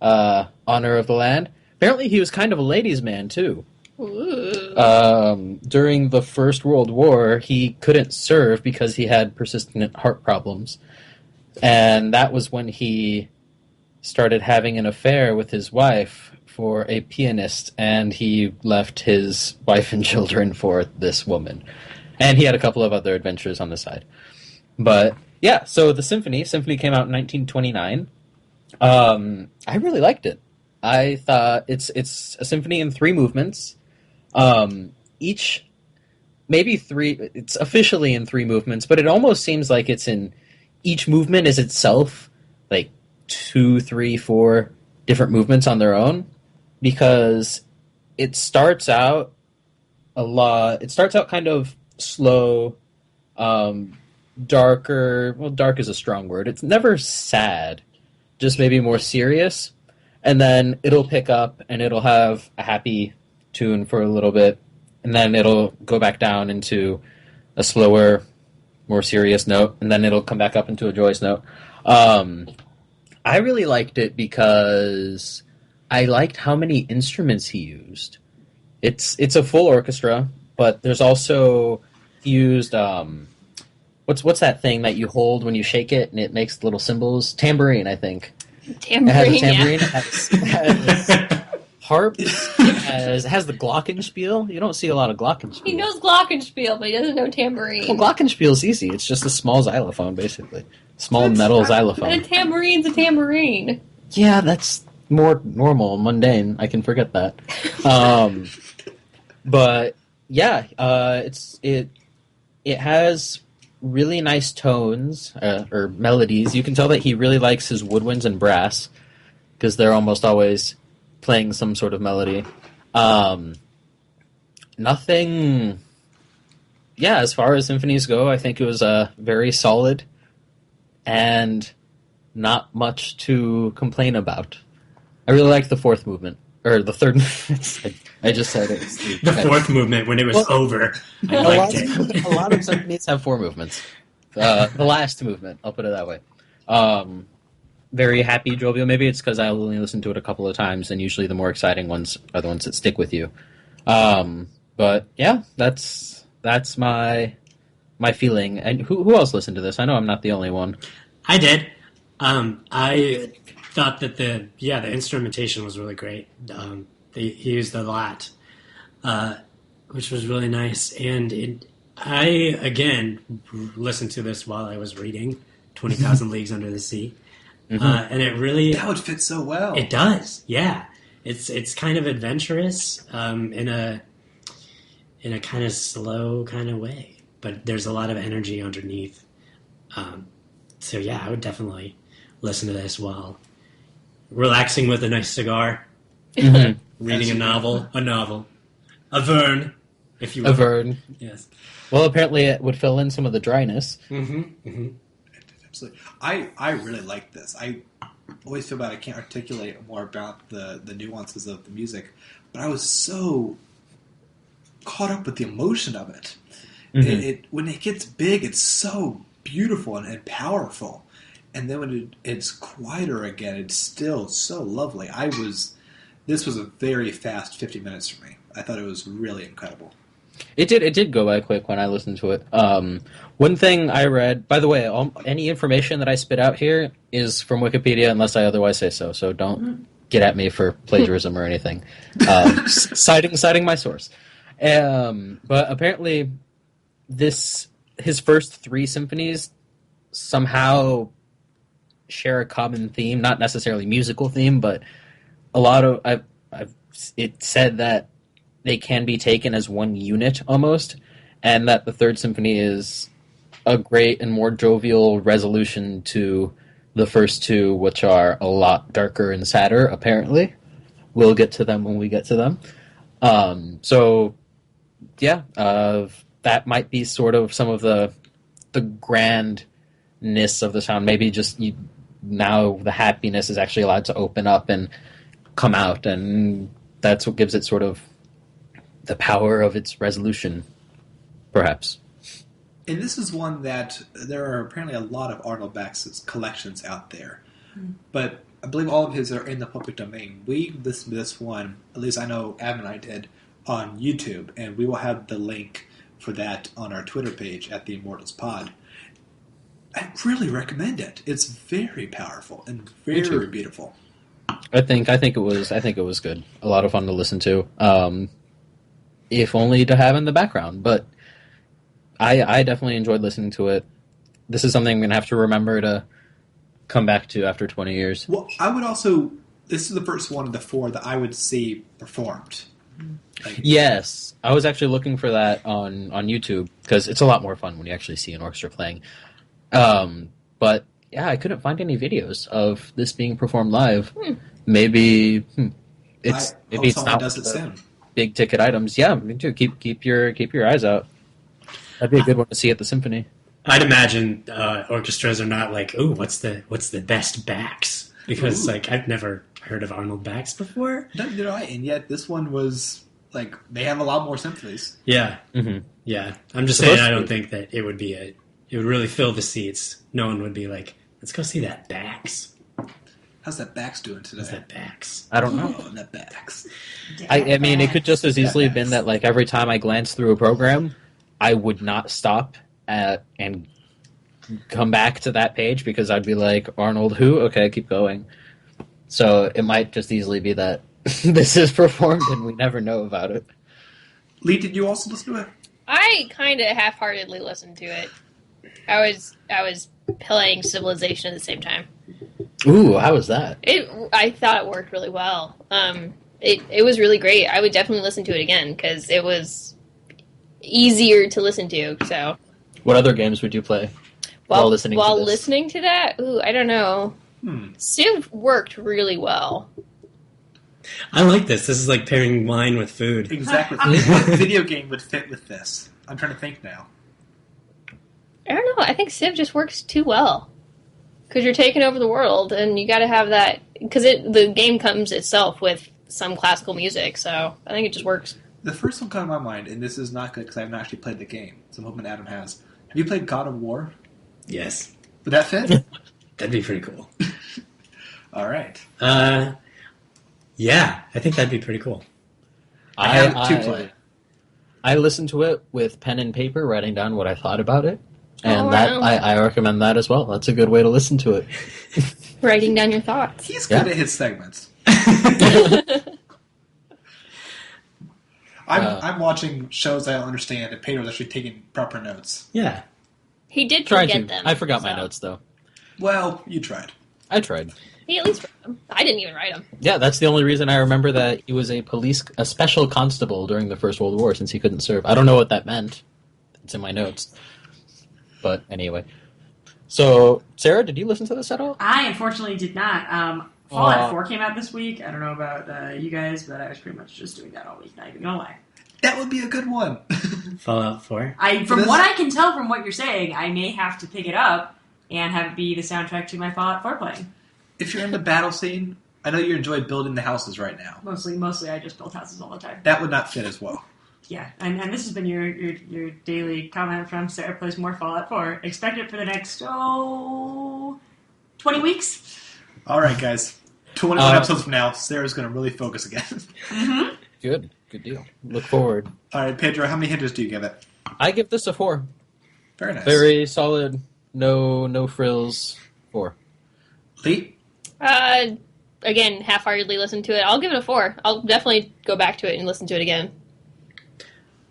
Speaker 2: honor of the land. Apparently he was kind of a ladies' man, too. During the First World War, he couldn't serve because he had persistent heart problems. And that was when he started having an affair with his wife for a pianist, and he left his wife and children for this woman. And he had a couple of other adventures on the side. But, yeah, so the Symphony came out in 1929. I really liked it. I thought it's a symphony in 3 movements. It's officially in 3 movements, but it almost seems like it's in, each movement is itself, like, 2, 3, 4 different movements on their own, because it starts out kind of slow, darker, well, dark is a strong word, it's never sad, just maybe more serious, and then it'll pick up and it'll have a happy tune for a little bit, and then it'll go back down into a slower, more serious note, and then it'll come back up into a joyous note. I really liked it because I liked how many instruments he used. It's a full orchestra, but there's also, he used what's that thing that you hold when you shake it and it makes little cymbals? Tambourine, I think.
Speaker 4: Tambourine,
Speaker 2: it has a tambourine.
Speaker 4: yeah.
Speaker 2: It has harps. It has the glockenspiel. You don't see a lot of glockenspiel.
Speaker 4: He knows glockenspiel, but he doesn't know tambourine.
Speaker 2: Well, glockenspiel's easy. It's just a small xylophone, basically. Small metal xylophone.
Speaker 4: And a tambourine's a tambourine.
Speaker 2: Yeah, that's more normal, mundane. I can forget that. But yeah, it has really nice tones or melodies. You can tell that he really likes his woodwinds and brass because they're almost always playing some sort of melody. Nothing. Yeah, as far as symphonies go, I think it was very solid and not much to complain about. I really liked the 4th movement. Or the 3rd movement. I just said it.
Speaker 3: The 4th movement, when it was over, I liked it.
Speaker 2: A lot of symphonies have 4 movements. The last movement, I'll put it that way. Very happy, jovial. Maybe it's because I only listened to it a couple of times, and usually the more exciting ones are the ones that stick with you. But yeah, that's my feeling. And who else listened to this? I know I'm not the only one.
Speaker 3: I did. I thought that the instrumentation was really great. He used the lat, which was really nice. And I again listened to this while I was reading 20,000 Leagues Under the Sea, and it really
Speaker 1: that would fit so well.
Speaker 3: It does, yeah. It's kind of adventurous in a kind of slow kind of way, but there's a lot of energy underneath. So yeah, I would definitely listen to this while relaxing with a nice cigar, reading a novel, a Verne, if you will.
Speaker 2: A Verne.
Speaker 3: Yes.
Speaker 2: Well, apparently it would fill in some of the dryness.
Speaker 1: Absolutely. I really like this. I always feel bad I can't articulate more about the nuances of the music, but I was so caught up with the emotion of it. When it gets big, it's so beautiful and powerful. And then when it's quieter again, it's still so lovely. This was a very fast 50 minutes for me. I thought it was really incredible.
Speaker 2: It did go by quick when I listened to it. One thing I read, by the way, any information that I spit out here is from Wikipedia unless I otherwise say so. So don't get at me for plagiarism or anything. Citing my source. But apparently, his first 3 symphonies somehow share a common theme, not necessarily musical theme, but a lot of I've it said that they can be taken as one unit almost, and that the Third Symphony is a great and more jovial resolution to the first two, which are a lot darker and sadder, apparently. We'll get to them when we get to them. That might be sort of some of the grandness of the sound. Maybe just now the happiness is actually allowed to open up and come out, and that's what gives it sort of the power of its resolution, perhaps.
Speaker 1: And this is one that there are apparently a lot of Arnold Bax's collections out there. But I believe all of his are in the public domain. We listened to this one, at least I know Adam and I did, on YouTube, and we will have the link for that on our Twitter page at the Immortals Pod. I really recommend it. It's very powerful and very beautiful.
Speaker 2: I think it was good. A lot of fun to listen to. If only to have in the background, but I definitely enjoyed listening to it. This is something I'm going to have to remember to come back to after 20 years.
Speaker 1: Well, this is the first one of the four that I would see performed.
Speaker 2: Yes, I was actually looking for that on YouTube, because it's a lot more fun when you actually see an orchestra playing. But yeah, I couldn't find any videos of this being performed live. Maybe it's not
Speaker 1: does it soon.
Speaker 2: Big ticket items. Yeah, me too. Keep your eyes out. That'd be a good one to see at the symphony.
Speaker 3: I'd imagine orchestras are not like, ooh, what's the best Bax? Because I've never heard of Arnold Bax before.
Speaker 1: Neither did I, and yet this one was they have a lot more symphonies.
Speaker 3: Yeah, yeah. I'm just saying, I don't think that it would really fill the seats. No one would be like, let's go see that Bax.
Speaker 1: How's that Bax doing today?
Speaker 3: How's that Bax?
Speaker 2: I don't know.
Speaker 1: That Bax.
Speaker 2: I mean, it could just as easily have been that every time I glanced through a program, I would not stop and come back to that page, because I'd be like, Arnold who? Okay, keep going. So it might just easily be that this is performed and we never know about it.
Speaker 1: Lee, did you also listen to it?
Speaker 4: I kind of half-heartedly listened to it. I was playing Civilization at the same time.
Speaker 2: Ooh, how was that?
Speaker 4: I thought it worked really well. It was really great. I would definitely listen to it again, because it was easier to listen to. So,
Speaker 2: what other games would you play while listening to this?
Speaker 4: Listening to that? Ooh, I don't know. Civ worked really well.
Speaker 3: I like this. This is like pairing wine with food.
Speaker 1: Exactly. What video game would fit with this? I'm trying to think now.
Speaker 4: I don't know. I think Civ just works too well. Because you're taking over the world, and you got to have that. Because the game comes itself with some classical music, so I think it just works.
Speaker 1: The first one came to my mind, and this is not good because I haven't actually played the game, so I'm hoping Adam has. Have you played God of War?
Speaker 3: Yes.
Speaker 1: Would that fit?
Speaker 3: That'd be pretty cool.
Speaker 1: All right.
Speaker 3: Yeah, I think that'd be pretty cool.
Speaker 1: I have it to play.
Speaker 2: I listened to it with pen and paper, writing down what I thought about it. And
Speaker 4: wow.
Speaker 2: I recommend that as well. That's a good way to listen to it.
Speaker 4: Writing down your thoughts.
Speaker 1: He's good at his segments. I'm watching shows I don't understand, and Pedro's actually taking proper notes.
Speaker 3: Yeah.
Speaker 4: He did forget them.
Speaker 2: I forgot my notes, though.
Speaker 1: Well, you tried.
Speaker 2: I tried.
Speaker 4: He at least wrote them. I didn't even write them.
Speaker 2: Yeah, that's the only reason I remember that he was a special constable during the First World War, since he couldn't serve. I don't know what that meant. It's in my notes. But anyway. So, Sarah, did you listen to this at all?
Speaker 5: I unfortunately did not. Fallout 4 came out this week. I don't know about you guys, but I was pretty much just doing that all week, not even gonna lie.
Speaker 1: That would be a good one.
Speaker 3: Fallout 4?
Speaker 5: From what I can tell from what you're saying, I may have to pick it up and have it be the soundtrack to my Fallout 4 playing.
Speaker 1: If you're in the battle scene, I know you enjoy building the houses right now.
Speaker 5: Mostly I just build houses all the time.
Speaker 1: That would not fit as well.
Speaker 5: Yeah, and this has been your daily comment from Sarah Plays More Fallout 4. Expect it for the next, 20 weeks?
Speaker 1: All right, guys. 21 episodes from now, Sarah's going to really focus again.
Speaker 5: Mm-hmm.
Speaker 2: Good deal. Look forward.
Speaker 1: All right, Pedro, how many hinges do you give it?
Speaker 2: I give this a 4.
Speaker 1: Very nice.
Speaker 2: Very solid. No frills. 4.
Speaker 1: Lee?
Speaker 4: Again, half-heartedly listen to it. I'll give it a 4. I'll definitely go back to it and listen to it again.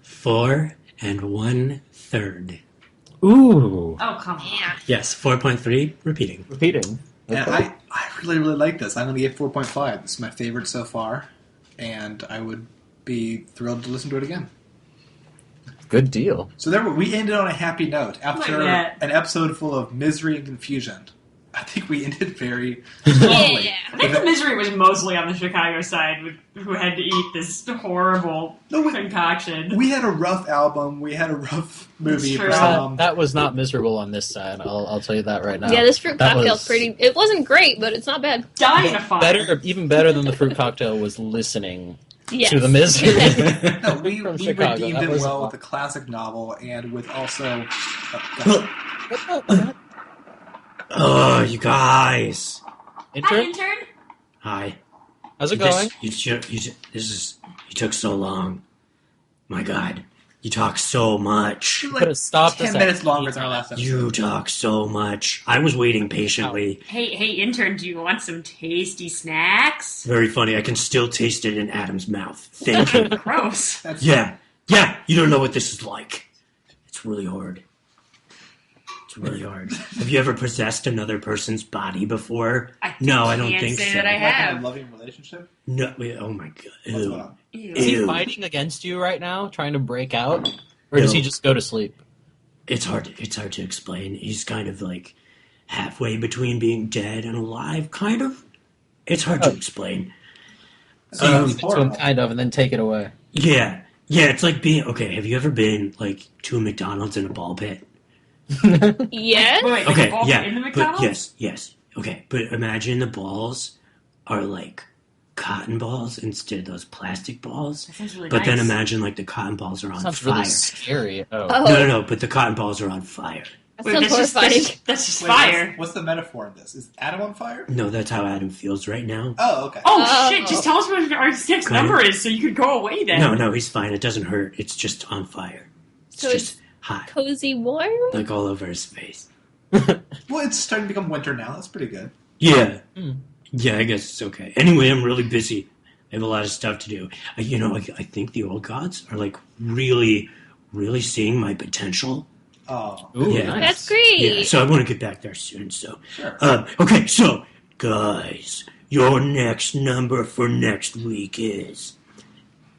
Speaker 3: 4 1/3.
Speaker 2: Ooh.
Speaker 5: Oh, come on.
Speaker 4: Yeah.
Speaker 3: Yes, 4.3, repeating.
Speaker 2: Repeating.
Speaker 1: Yeah,
Speaker 2: Okay.
Speaker 1: I really, really like this. I'm going to give 4.5. This is my favorite so far. and I would be thrilled to listen to it again.
Speaker 2: Good deal.
Speaker 1: So there we ended on a happy note after
Speaker 5: Yeah.
Speaker 1: an episode full of misery and confusion. I think we ended very strongly.
Speaker 4: Yeah.
Speaker 5: I think the misery was mostly on the Chicago side, who had to eat this horrible concoction.
Speaker 1: We had a rough album. We had a rough movie.
Speaker 5: That's true.
Speaker 2: That was not miserable on this side. I'll tell you that right now.
Speaker 4: Yeah, this fruit
Speaker 2: That
Speaker 4: cocktail's
Speaker 2: was
Speaker 4: pretty. It wasn't great, but it's not bad.
Speaker 5: Dying of fire.
Speaker 2: even better than the fruit cocktail was listening
Speaker 4: Yes.
Speaker 2: to the misery.
Speaker 1: No, we
Speaker 2: From
Speaker 1: redeemed
Speaker 2: Chicago.
Speaker 1: it
Speaker 2: That was
Speaker 1: well
Speaker 2: a
Speaker 1: with a classic novel and with also.
Speaker 3: Oh, you guys.
Speaker 5: Hi,
Speaker 2: Intern,
Speaker 5: intern.
Speaker 3: Hi.
Speaker 2: how's it going?
Speaker 3: You took so long. My God. You talk so much.
Speaker 2: Could have stopped
Speaker 1: 10
Speaker 2: us
Speaker 1: minutes
Speaker 2: at
Speaker 1: longer than our last episode.
Speaker 3: You talk so much. I was waiting patiently.
Speaker 5: Hey, intern, do you want some tasty snacks?
Speaker 3: Very funny. I can still taste it in Adam's mouth. Thank you.
Speaker 5: Gross.
Speaker 1: That's
Speaker 3: Yeah. You don't know what this is like. It's really hard. It's really hard. Have you ever possessed another person's body before? No, I don't
Speaker 5: can't
Speaker 3: think
Speaker 5: say
Speaker 3: so.
Speaker 5: that I
Speaker 1: like in a
Speaker 5: have.
Speaker 1: loving relationship.
Speaker 3: No, wait, oh my God.
Speaker 1: What's
Speaker 3: Ew.
Speaker 1: going on?
Speaker 5: Ew.
Speaker 2: Is he
Speaker 3: Ew.
Speaker 2: fighting against you right now, trying to break out, or does
Speaker 3: No.
Speaker 2: he just go to sleep?
Speaker 3: It's hard to explain. He's kind of like halfway between being dead and alive, kind of. It's hard to explain.
Speaker 1: Sounds
Speaker 2: Give it to him,
Speaker 1: horrible.
Speaker 2: kind of, and then take it away.
Speaker 3: Yeah, it's like being okay. Have you ever been like to a McDonald's in a ball pit?
Speaker 4: Yes.
Speaker 5: Wait,
Speaker 3: Okay,
Speaker 5: the balls
Speaker 3: yeah,
Speaker 5: are in the
Speaker 3: but
Speaker 5: McDonald's?
Speaker 3: yes. Okay, but imagine the balls are like cotton balls instead of those plastic balls.
Speaker 5: That sounds really
Speaker 3: But
Speaker 5: nice.
Speaker 3: then imagine like the cotton balls are on
Speaker 2: Sounds
Speaker 3: fire.
Speaker 2: really scary. Oh.
Speaker 4: Oh,
Speaker 3: No, but the cotton balls are on fire.
Speaker 4: that
Speaker 5: Wait,
Speaker 4: sounds horrifying.
Speaker 5: that's just
Speaker 1: Wait,
Speaker 5: fire.
Speaker 1: What's the metaphor in this? Is Adam on fire?
Speaker 3: No, that's how Adam feels right now.
Speaker 1: Oh, okay.
Speaker 5: Oh,
Speaker 4: Oh.
Speaker 5: shit, just tell us what our next
Speaker 3: Kind of.
Speaker 5: number is so you could go away then.
Speaker 3: No, he's fine. It doesn't hurt. It's just on fire. It's
Speaker 4: So
Speaker 3: just hot,
Speaker 4: Cozy warm.
Speaker 3: like all over his face.
Speaker 1: Well, it's starting to become winter now. That's pretty good.
Speaker 3: Yeah.
Speaker 2: Hmm.
Speaker 3: Yeah, I guess it's okay. Anyway, I'm really busy. I have a lot of stuff to do. I think the old gods are like really, really seeing my potential.
Speaker 1: Oh,
Speaker 2: Ooh,
Speaker 3: Yeah.
Speaker 2: nice.
Speaker 4: That's great.
Speaker 3: Yeah, so I want to get back there soon. So,
Speaker 1: sure.
Speaker 3: okay, so guys, your next number for next week is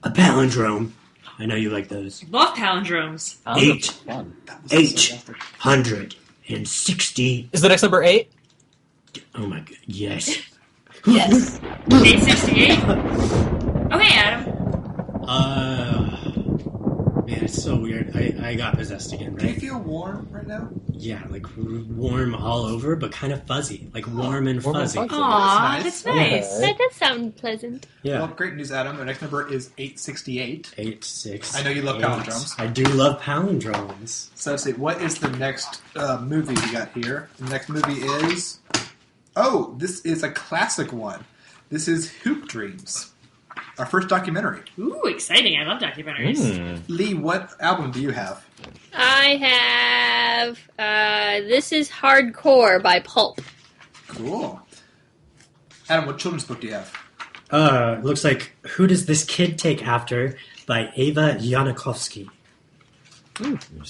Speaker 3: a palindrome. I know you like those.
Speaker 5: Love palindromes.
Speaker 2: Sounds
Speaker 3: 8.
Speaker 2: fun.
Speaker 1: That was
Speaker 3: Eight.
Speaker 1: sarcastic.
Speaker 3: 160.
Speaker 2: Is the next number 8?
Speaker 3: Oh my God! Yes.
Speaker 4: Yes.
Speaker 5: 868. Okay, Adam.
Speaker 3: Man, it's so weird. I got possessed again,
Speaker 1: Do you
Speaker 3: right?
Speaker 1: feel warm right now?
Speaker 3: Yeah, like warm all over, but kind of fuzzy. Like warm and
Speaker 2: Warm and
Speaker 3: fuzzy.
Speaker 2: fuzzy.
Speaker 5: Aw,
Speaker 1: That's
Speaker 5: that's
Speaker 1: nice.
Speaker 5: nice.
Speaker 4: That does sound pleasant.
Speaker 3: Yeah.
Speaker 1: Well, great news, Adam. The next number is 868.
Speaker 3: 8, 6.
Speaker 1: I know you love
Speaker 3: 8.
Speaker 1: palindromes.
Speaker 3: I do love palindromes.
Speaker 1: So let's see, what is the next movie we got here? The next movie is... Oh, this is a classic one. This is Hoop Dreams, our first documentary.
Speaker 5: Ooh, exciting. I love documentaries.
Speaker 2: Mm.
Speaker 1: Lee, what album do you have?
Speaker 4: I have This Is Hardcore by Pulp.
Speaker 1: Cool. Adam, what children's book do you have?
Speaker 3: Looks like Who Does This Kid Take After by Ava Janikowski.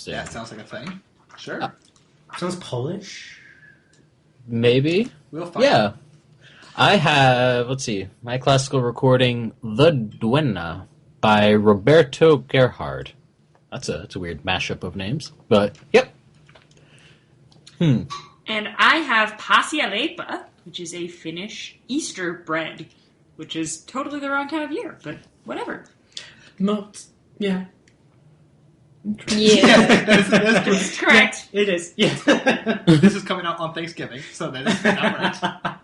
Speaker 1: Yeah, sounds like a thing. Sure.
Speaker 3: Sounds Polish.
Speaker 2: Maybe.
Speaker 1: We'll find
Speaker 2: Yeah.
Speaker 1: out.
Speaker 2: I have, let's see, my classical recording, The Duenna by Roberto Gerhard. That's a weird mashup of names, but yep.
Speaker 5: And I have Pasialepa, which is a Finnish Easter bread, which is totally the wrong time of year, but whatever.
Speaker 3: Yeah.
Speaker 4: Yeah.
Speaker 1: That's
Speaker 5: Correct.
Speaker 3: It is. Yeah.
Speaker 1: this is coming out on Thanksgiving, so that is not right.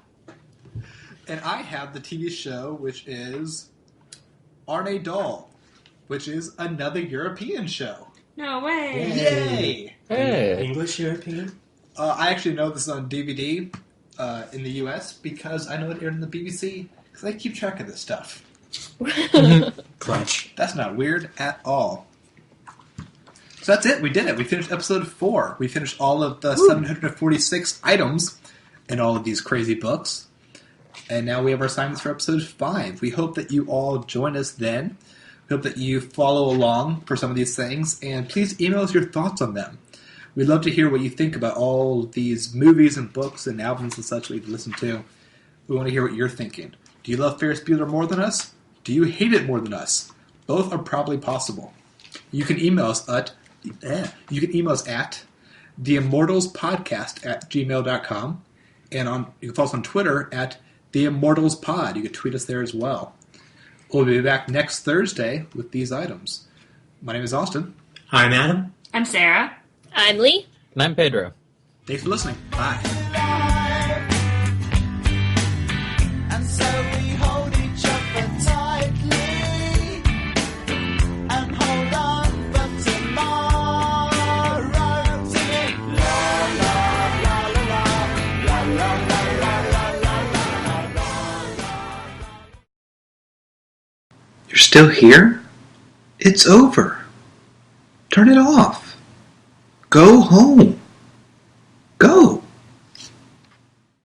Speaker 1: And I have the TV show, which is Arne Dahl, which is another European show.
Speaker 5: No way.
Speaker 1: Yay!
Speaker 2: Hey.
Speaker 3: English European?
Speaker 1: I actually know this is on DVD in the US because I know it aired on the BBC because I keep track of this stuff.
Speaker 3: Clutch.
Speaker 1: That's not weird at all. So that's it. We did it. We finished episode 4. We finished all of the 746 items in all of these crazy books. And now we have our assignments for episode 5. We hope that you all join us then. We hope that you follow along for some of these things. And please email us your thoughts on them. We'd love to hear what you think about all these movies and books and albums and such we've listened to. We want to hear what you're thinking. Do you love Ferris Bueller more than us? Do you hate it more than us? Both are probably possible. You can email us at theimmortalspodcast@gmail.com, and you can follow us on Twitter at theimmortalspod. You can tweet us there as well. We'll be back next Thursday with these items. My name is Austin.
Speaker 3: I'm Adam.
Speaker 5: I'm Sarah.
Speaker 4: I'm Lee.
Speaker 2: And I'm Pedro.
Speaker 1: Thanks for listening. Bye.
Speaker 6: And so we hold each other tightly and hold on for tomorrow. Singing la la la la la la la la la la.
Speaker 7: You're still here? It's over. Turn it off. Go home. Go.